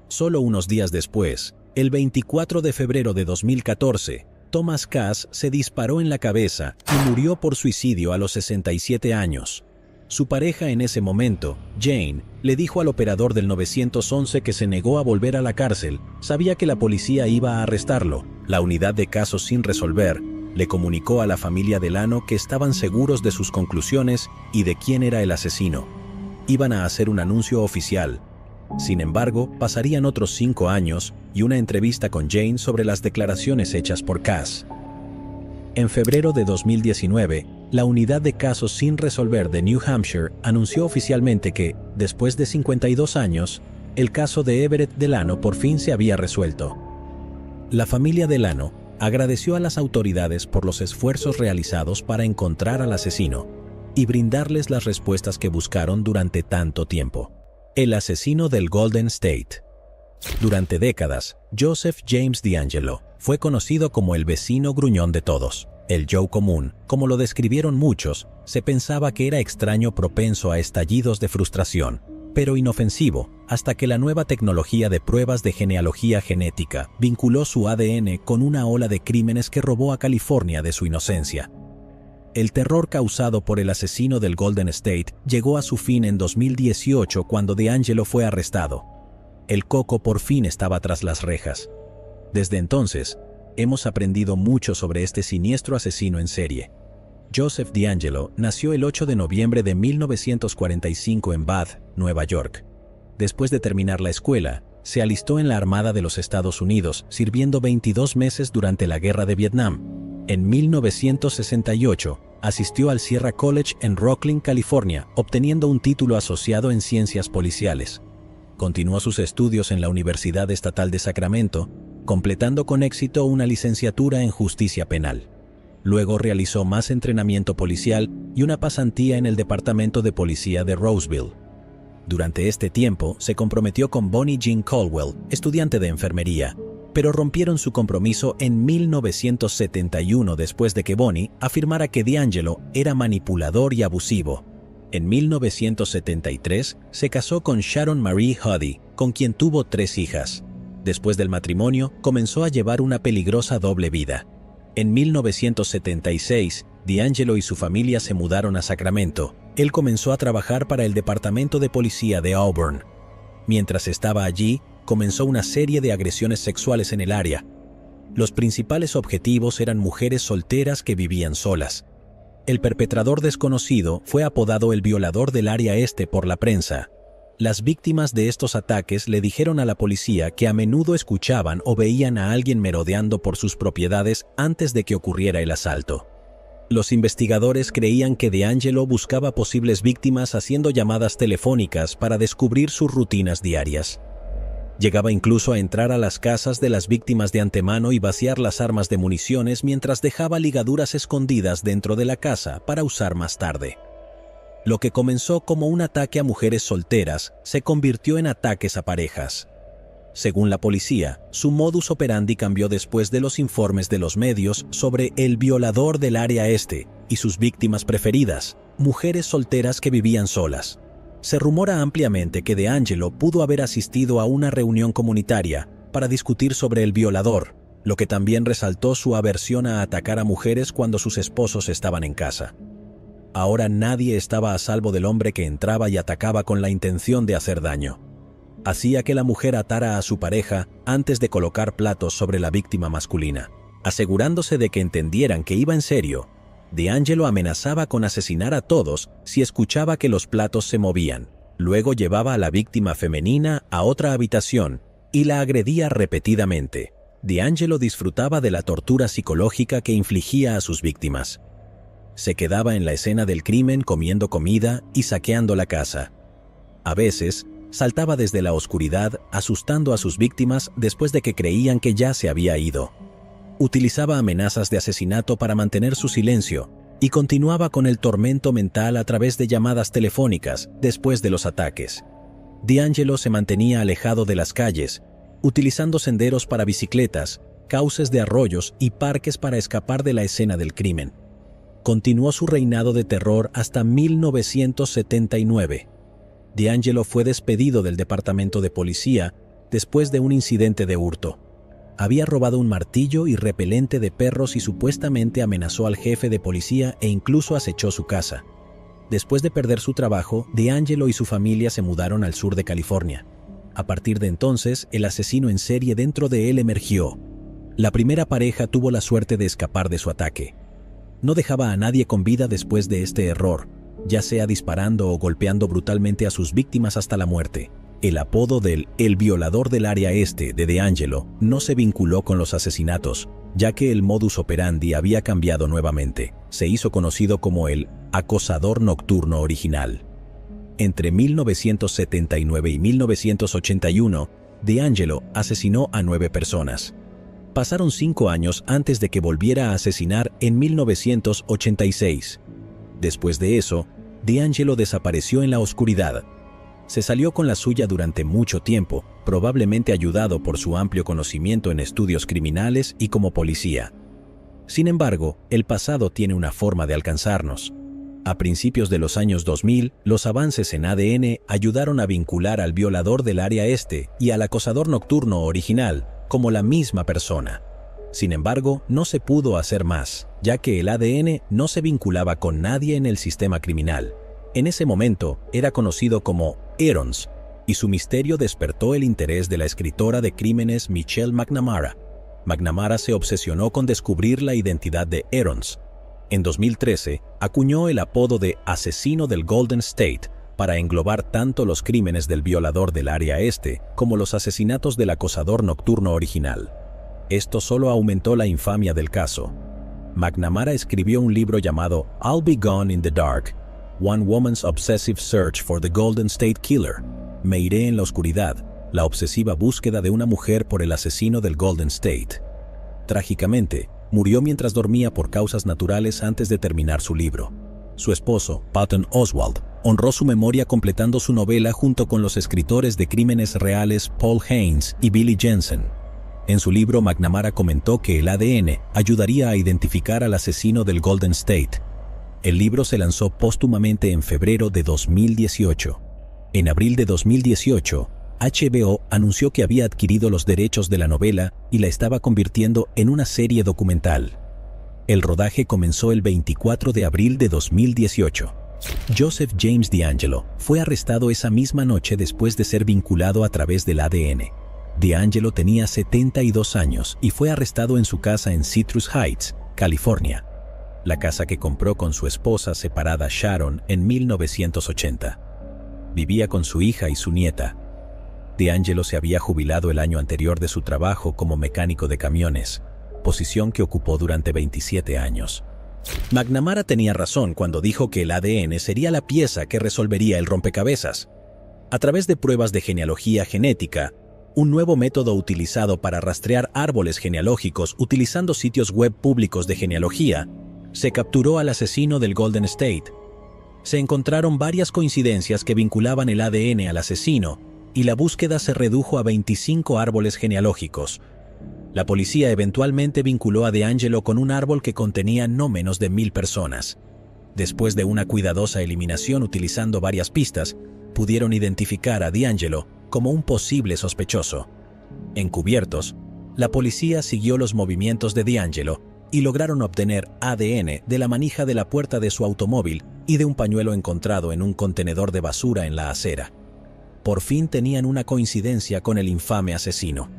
Solo unos días después, el 24 de febrero de 2014, Thomas Cass se disparó en la cabeza y murió por suicidio a los 67 años. Su pareja en ese momento, Jane, le dijo al operador del 911 que se negó a volver a la cárcel. Sabía que la policía iba a arrestarlo. La unidad de casos sin resolver le comunicó a la familia Delano que estaban seguros de sus conclusiones y de quién era el asesino. Iban a hacer un anuncio oficial. Sin embargo, pasarían otros 5 años y una entrevista con Jane sobre las declaraciones hechas por Cass. En febrero de 2019, la unidad de casos sin resolver de New Hampshire anunció oficialmente que, después de 52 años, el caso de Everett Delano por fin se había resuelto. La familia Delano agradeció a las autoridades por los esfuerzos realizados para encontrar al asesino y brindarles las respuestas que buscaron durante tanto tiempo. El asesino del Golden State. Durante décadas, Joseph James DeAngelo fue conocido como el vecino gruñón de todos. El Joe común, como lo describieron muchos, se pensaba que era extraño propenso a estallidos de frustración, pero inofensivo, hasta que la nueva tecnología de pruebas de genealogía genética vinculó su ADN con una ola de crímenes que robó a California de su inocencia. El terror causado por el asesino del Golden State llegó a su fin en 2018 cuando DeAngelo fue arrestado. El coco por fin estaba tras las rejas. Desde entonces, hemos aprendido mucho sobre este siniestro asesino en serie. Joseph DeAngelo nació el 8 de noviembre de 1945 en Bath, Nueva York. Después de terminar la escuela, se alistó en la Armada de los Estados Unidos, sirviendo 22 meses durante la Guerra de Vietnam. En 1968, asistió al Sierra College en Rocklin, California, obteniendo un título asociado en ciencias policiales. Continuó sus estudios en la Universidad Estatal de Sacramento, completando con éxito una licenciatura en justicia penal. Luego realizó más entrenamiento policial y una pasantía en el Departamento de Policía de Roseville. Durante este tiempo se comprometió con Bonnie Jean Caldwell, estudiante de enfermería, pero rompieron su compromiso en 1971 después de que Bonnie afirmara que DeAngelo era manipulador y abusivo. En 1973 se casó con Sharon Marie Huddy, con quien tuvo 3 hijas. Después del matrimonio, comenzó a llevar una peligrosa doble vida. En 1976, DeAngelo y su familia se mudaron a Sacramento. Él comenzó a trabajar para el Departamento de Policía de Auburn. Mientras estaba allí, comenzó una serie de agresiones sexuales en el área. Los principales objetivos eran mujeres solteras que vivían solas. El perpetrador desconocido fue apodado el violador del área este por la prensa. Las víctimas de estos ataques le dijeron a la policía que a menudo escuchaban o veían a alguien merodeando por sus propiedades antes de que ocurriera el asalto. Los investigadores creían que DeAngelo buscaba posibles víctimas haciendo llamadas telefónicas para descubrir sus rutinas diarias. Llegaba incluso a entrar a las casas de las víctimas de antemano y vaciar las armas de municiones mientras dejaba ligaduras escondidas dentro de la casa para usar más tarde. Lo que comenzó como un ataque a mujeres solteras se convirtió en ataques a parejas. Según la policía, su modus operandi cambió después de los informes de los medios sobre el violador del área este y sus víctimas preferidas, mujeres solteras que vivían solas. Se rumora ampliamente que DeAngelo pudo haber asistido a una reunión comunitaria para discutir sobre el violador, lo que también resaltó su aversión a atacar a mujeres cuando sus esposos estaban en casa. Ahora nadie estaba a salvo del hombre que entraba y atacaba con la intención de hacer daño. Hacía que la mujer atara a su pareja antes de colocar platos sobre la víctima masculina. Asegurándose de que entendieran que iba en serio, DeAngelo amenazaba con asesinar a todos si escuchaba que los platos se movían. Luego llevaba a la víctima femenina a otra habitación y la agredía repetidamente. DeAngelo disfrutaba de la tortura psicológica que infligía a sus víctimas. Se quedaba en la escena del crimen comiendo comida y saqueando la casa. A veces, saltaba desde la oscuridad asustando a sus víctimas después de que creían que ya se había ido. Utilizaba amenazas de asesinato para mantener su silencio y continuaba con el tormento mental a través de llamadas telefónicas después de los ataques. DeAngelo se mantenía alejado de las calles, utilizando senderos para bicicletas, cauces de arroyos y parques para escapar de la escena del crimen. Continuó su reinado de terror hasta 1979. DeAngelo fue despedido del departamento de policía después de un incidente de hurto. Había robado un martillo y repelente de perros y supuestamente amenazó al jefe de policía e incluso acechó su casa. Después de perder su trabajo, DeAngelo y su familia se mudaron al sur de California. A partir de entonces, el asesino en serie dentro de él emergió. La primera pareja tuvo la suerte de escapar de su ataque. No dejaba a nadie con vida después de este error, ya sea disparando o golpeando brutalmente a sus víctimas hasta la muerte. El apodo del "el violador del área este" de DeAngelo no se vinculó con los asesinatos, ya que el modus operandi había cambiado nuevamente. Se hizo conocido como el acosador nocturno original. Entre 1979 y 1981, DeAngelo asesinó a 9 personas. Pasaron 5 años antes de que volviera a asesinar en 1986. Después de eso, DeAngelo desapareció en la oscuridad. Se salió con la suya durante mucho tiempo, probablemente ayudado por su amplio conocimiento en estudios criminales y como policía. Sin embargo, el pasado tiene una forma de alcanzarnos. A principios de los años 2000, los avances en ADN ayudaron a vincular al violador del área este y al acosador nocturno original como la misma persona. Sin embargo, no se pudo hacer más, ya que el ADN no se vinculaba con nadie en el sistema criminal. En ese momento, era conocido como Irons, y su misterio despertó el interés de la escritora de crímenes Michelle McNamara. McNamara se obsesionó con descubrir la identidad de Irons. En 2013, acuñó el apodo de asesino del Golden State para englobar tanto los crímenes del violador del área este como los asesinatos del acosador nocturno original. Esto solo aumentó la infamia del caso. McNamara escribió un libro llamado I'll Be Gone in the Dark, One Woman's Obsessive Search for the Golden State Killer. Me iré en la oscuridad, la obsesiva búsqueda de una mujer por el asesino del Golden State. Trágicamente, murió mientras dormía por causas naturales antes de terminar su libro. Su esposo, Patton Oswalt, honró su memoria completando su novela junto con los escritores de crímenes reales Paul Haynes y Billy Jensen. En su libro, McNamara comentó que el ADN ayudaría a identificar al asesino del Golden State. El libro se lanzó póstumamente en febrero de 2018. En abril de 2018, HBO anunció que había adquirido los derechos de la novela y la estaba convirtiendo en una serie documental. El rodaje comenzó el 24 de abril de 2018. Joseph James DeAngelo fue arrestado esa misma noche después de ser vinculado a través del ADN. DeAngelo tenía 72 años y fue arrestado en su casa en Citrus Heights, California, la casa que compró con su esposa separada Sharon en 1980. Vivía con su hija y su nieta. DeAngelo se había jubilado el año anterior de su trabajo como mecánico de camiones, posición que ocupó durante 27 años. McNamara tenía razón cuando dijo que el ADN sería la pieza que resolvería el rompecabezas. A través de pruebas de genealogía genética, un nuevo método utilizado para rastrear árboles genealógicos utilizando sitios web públicos de genealogía, se capturó al asesino del Golden State. Se encontraron varias coincidencias que vinculaban el ADN al asesino, y la búsqueda se redujo a 25 árboles genealógicos. La policía eventualmente vinculó a DeAngelo con un árbol que contenía no menos de 1000 personas. Después de una cuidadosa eliminación utilizando varias pistas, pudieron identificar a DeAngelo como un posible sospechoso. Encubiertos, la policía siguió los movimientos de DeAngelo y lograron obtener ADN de la manija de la puerta de su automóvil y de un pañuelo encontrado en un contenedor de basura en la acera. Por fin tenían una coincidencia con el infame asesino.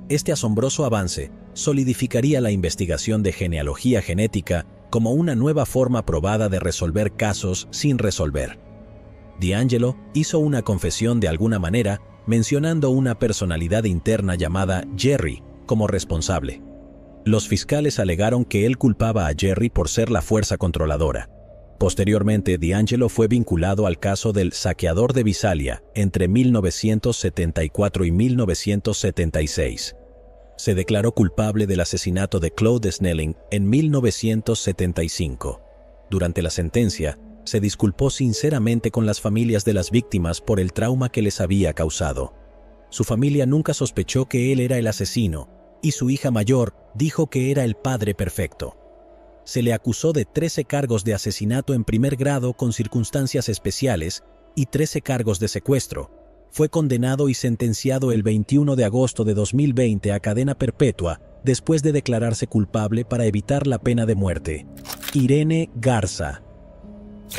Este asombroso avance solidificaría la investigación de genealogía genética como una nueva forma probada de resolver casos sin resolver. DeAngelo hizo una confesión de alguna manera, mencionando una personalidad interna llamada Jerry como responsable. Los fiscales alegaron que él culpaba a Jerry por ser la fuerza controladora. Posteriormente, DeAngelo fue vinculado al caso del saqueador de Visalia entre 1974 y 1976. Se declaró culpable del asesinato de Claude Snelling en 1975. Durante la sentencia, se disculpó sinceramente con las familias de las víctimas por el trauma que les había causado. Su familia nunca sospechó que él era el asesino, y su hija mayor dijo que era el padre perfecto. Se le acusó de 13 cargos de asesinato en primer grado con circunstancias especiales y 13 cargos de secuestro. Fue condenado y sentenciado el 21 de agosto de 2020 a cadena perpetua después de declararse culpable para evitar la pena de muerte. Irene Garza.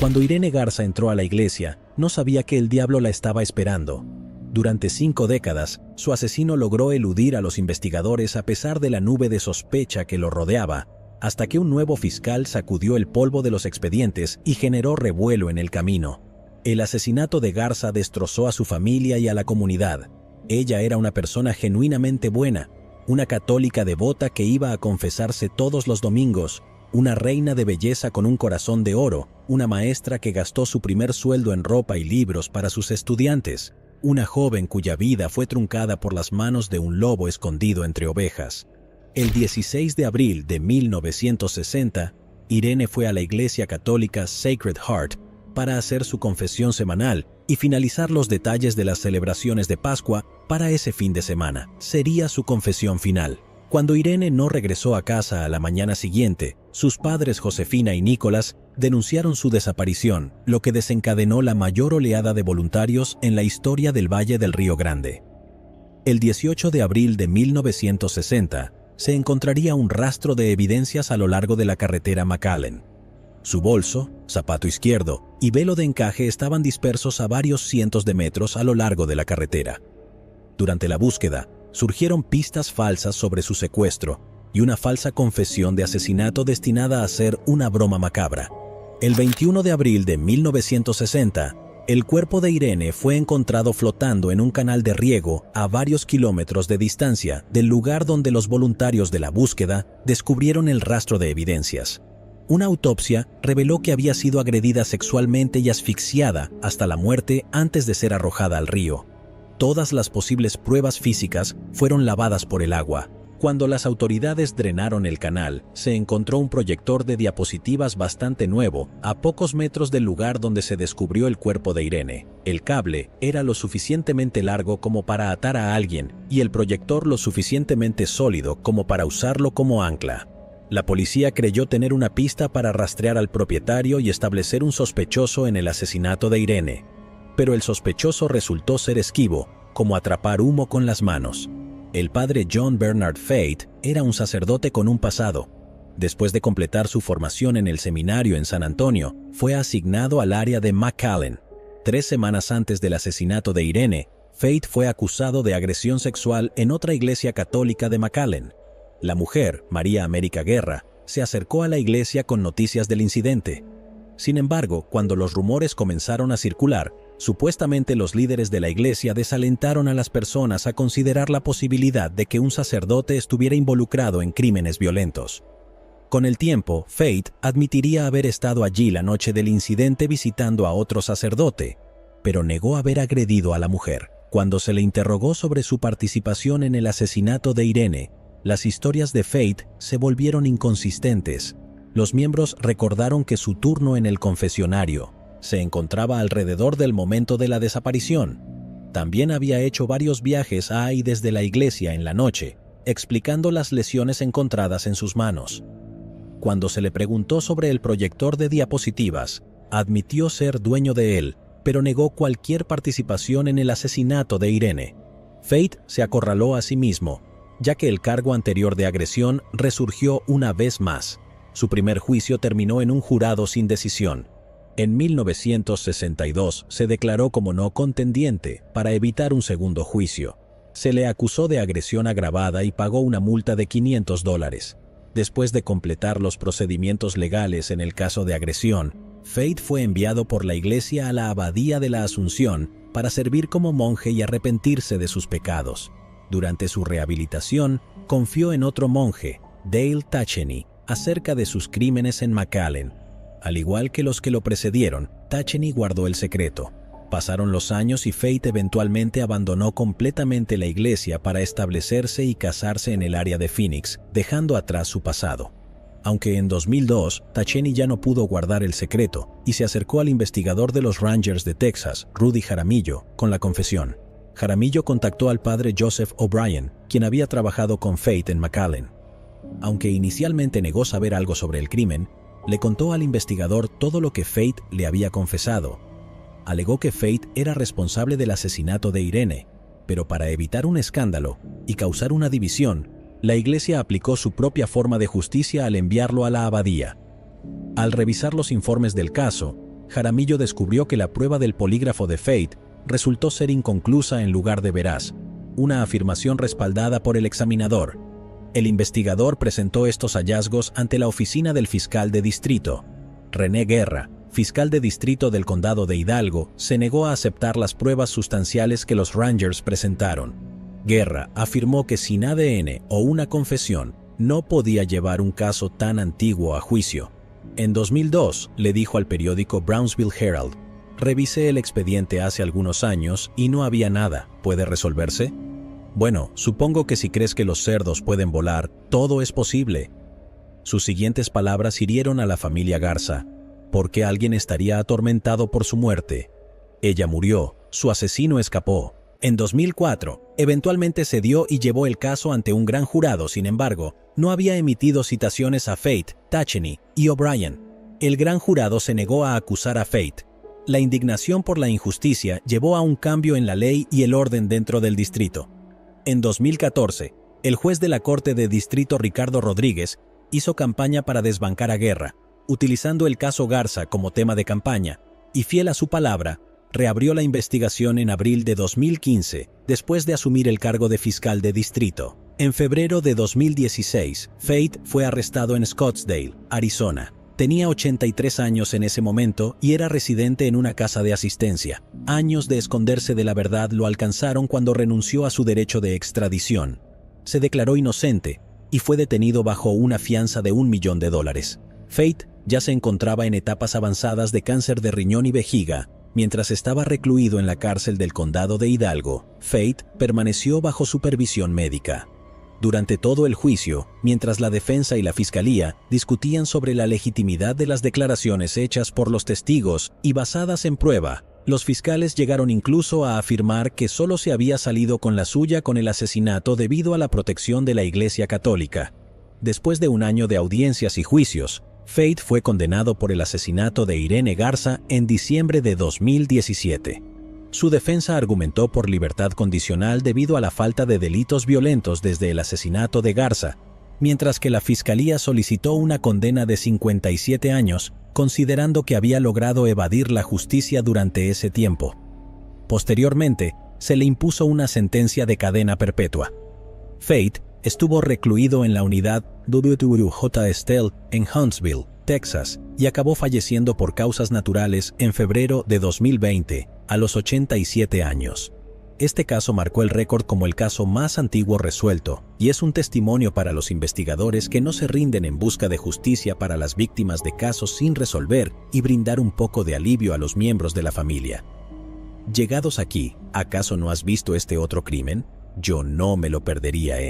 Cuando Irene Garza entró a la iglesia, no sabía que el diablo la estaba esperando. Durante 5 décadas, su asesino logró eludir a los investigadores a pesar de la nube de sospecha que lo rodeaba, hasta que un nuevo fiscal sacudió el polvo de los expedientes y generó revuelo en el camino. El asesinato de Garza destrozó a su familia y a la comunidad. Ella era una persona genuinamente buena, una católica devota que iba a confesarse todos los domingos, una reina de belleza con un corazón de oro, una maestra que gastó su primer sueldo en ropa y libros para sus estudiantes, una joven cuya vida fue truncada por las manos de un lobo escondido entre ovejas. El 16 de abril de 1960, Irene fue a la iglesia católica Sacred Heart para hacer su confesión semanal y finalizar los detalles de las celebraciones de Pascua para ese fin de semana. Sería su confesión final. Cuando Irene no regresó a casa a la mañana siguiente, sus padres Josefina y Nicolás denunciaron su desaparición, lo que desencadenó la mayor oleada de voluntarios en la historia del Valle del Río Grande. El 18 de abril de 1960, se encontraría un rastro de evidencias a lo largo de la carretera McAllen. Su bolso, zapato izquierdo y velo de encaje estaban dispersos a varios cientos de metros a lo largo de la carretera. Durante la búsqueda, surgieron pistas falsas sobre su secuestro y una falsa confesión de asesinato destinada a ser una broma macabra. El 21 de abril de 1960, el cuerpo de Irene fue encontrado flotando en un canal de riego a varios kilómetros de distancia del lugar donde los voluntarios de la búsqueda descubrieron el rastro de evidencias. Una autopsia reveló que había sido agredida sexualmente y asfixiada hasta la muerte antes de ser arrojada al río. Todas las posibles pruebas físicas fueron lavadas por el agua. Cuando las autoridades drenaron el canal, se encontró un proyector de diapositivas bastante nuevo a pocos metros del lugar donde se descubrió el cuerpo de Irene. El cable era lo suficientemente largo como para atar a alguien y el proyector lo suficientemente sólido como para usarlo como ancla. La policía creyó tener una pista para rastrear al propietario y establecer un sospechoso en el asesinato de Irene. Pero el sospechoso resultó ser esquivo, como atrapar humo con las manos. El padre John Bernard Fate era un sacerdote con un pasado. Después de completar su formación en el seminario en San Antonio, fue asignado al área de McAllen. 3 semanas antes del asesinato de Irene, Fate fue acusado de agresión sexual en otra iglesia católica de McAllen. La mujer, María América Guerra, se acercó a la iglesia con noticias del incidente. Sin embargo, cuando los rumores comenzaron a circular, supuestamente los líderes de la iglesia desalentaron a las personas a considerar la posibilidad de que un sacerdote estuviera involucrado en crímenes violentos. Con el tiempo, Fate admitiría haber estado allí la noche del incidente visitando a otro sacerdote, pero negó haber agredido a la mujer. Cuando se le interrogó sobre su participación en el asesinato de Irene, las historias de Fate se volvieron inconsistentes. Los miembros recordaron que su turno en el confesionario se encontraba alrededor del momento de la desaparición. También había hecho varios viajes a y desde la iglesia en la noche, explicando las lesiones encontradas en sus manos. Cuando se le preguntó sobre el proyector de diapositivas, admitió ser dueño de él, pero negó cualquier participación en el asesinato de Irene. Fate se acorraló a sí mismo, ya que el cargo anterior de agresión resurgió una vez más. Su primer juicio terminó en un jurado sin decisión. En 1962 se declaró como no contendiente para evitar un segundo juicio. Se le acusó de agresión agravada y pagó una multa de $500. Después de completar los procedimientos legales en el caso de agresión, Fate fue enviado por la iglesia a la Abadía de la Asunción para servir como monje y arrepentirse de sus pecados. Durante su rehabilitación, confió en otro monje, Dale Tacheny, acerca de sus crímenes en McAllen. Al igual que los que lo precedieron, Tacheny guardó el secreto. Pasaron los años y Fate eventualmente abandonó completamente la iglesia para establecerse y casarse en el área de Phoenix, dejando atrás su pasado. Aunque en 2002, Tacheny ya no pudo guardar el secreto y se acercó al investigador de los Rangers de Texas, Rudy Jaramillo, con la confesión. Jaramillo contactó al padre Joseph O'Brien, quien había trabajado con Fate en McAllen. Aunque inicialmente negó saber algo sobre el crimen, le contó al investigador todo lo que Fate le había confesado. Alegó que Fate era responsable del asesinato de Irene, pero para evitar un escándalo y causar una división, la iglesia aplicó su propia forma de justicia al enviarlo a la abadía. Al revisar los informes del caso, Jaramillo descubrió que la prueba del polígrafo de Fate resultó ser inconclusa en lugar de veraz, una afirmación respaldada por el examinador. El investigador presentó estos hallazgos ante la oficina del fiscal de distrito. René Guerra, fiscal de distrito del condado de Hidalgo, se negó a aceptar las pruebas sustanciales que los Rangers presentaron. Guerra afirmó que sin ADN o una confesión, no podía llevar un caso tan antiguo a juicio. En 2002, le dijo al periódico Brownsville Herald: «Revisé el expediente hace algunos años y no había nada. ¿Puede resolverse?» «Bueno, supongo que si crees que los cerdos pueden volar, todo es posible». Sus siguientes palabras hirieron a la familia Garza. ¿Por qué alguien estaría atormentado por su muerte? Ella murió, su asesino escapó. En 2004, eventualmente cedió y llevó el caso ante un gran jurado. Sin embargo, no había emitido citaciones a Fate, Tacheny y O'Brien. El gran jurado se negó a acusar a Fate. La indignación por la injusticia llevó a un cambio en la ley y el orden dentro del distrito. En 2014, el juez de la Corte de Distrito Ricardo Rodríguez hizo campaña para desbancar a Guerra, utilizando el caso Garza como tema de campaña, y fiel a su palabra, reabrió la investigación en abril de 2015, después de asumir el cargo de fiscal de distrito. En febrero de 2016, Fate fue arrestado en Scottsdale, Arizona. Tenía 83 años en ese momento y era residente en una casa de asistencia. Años de esconderse de la verdad lo alcanzaron cuando renunció a su derecho de extradición. Se declaró inocente y fue detenido bajo una fianza de $1 millón. Fate ya se encontraba en etapas avanzadas de cáncer de riñón y vejiga. Mientras estaba recluido en la cárcel del condado de Hidalgo, Fate permaneció bajo supervisión médica. Durante todo el juicio, mientras la defensa y la fiscalía discutían sobre la legitimidad de las declaraciones hechas por los testigos y basadas en prueba, los fiscales llegaron incluso a afirmar que solo se había salido con la suya con el asesinato debido a la protección de la Iglesia Católica. Después de un año de audiencias y juicios, Fate fue condenado por el asesinato de Irene Garza en diciembre de 2017. Su defensa argumentó por libertad condicional debido a la falta de delitos violentos desde el asesinato de Garza, mientras que la fiscalía solicitó una condena de 57 años, considerando que había logrado evadir la justicia durante ese tiempo. Posteriormente, se le impuso una sentencia de cadena perpetua. Fate estuvo recluido en la unidad WWJ Estelle en Huntsville, Texas, y acabó falleciendo por causas naturales en febrero de 2020, a los 87 años. Este caso marcó el récord como el caso más antiguo resuelto, y es un testimonio para los investigadores que no se rinden en busca de justicia para las víctimas de casos sin resolver y brindar un poco de alivio a los miembros de la familia. Llegados aquí, ¿acaso no has visto este otro crimen? Yo no me lo perdería,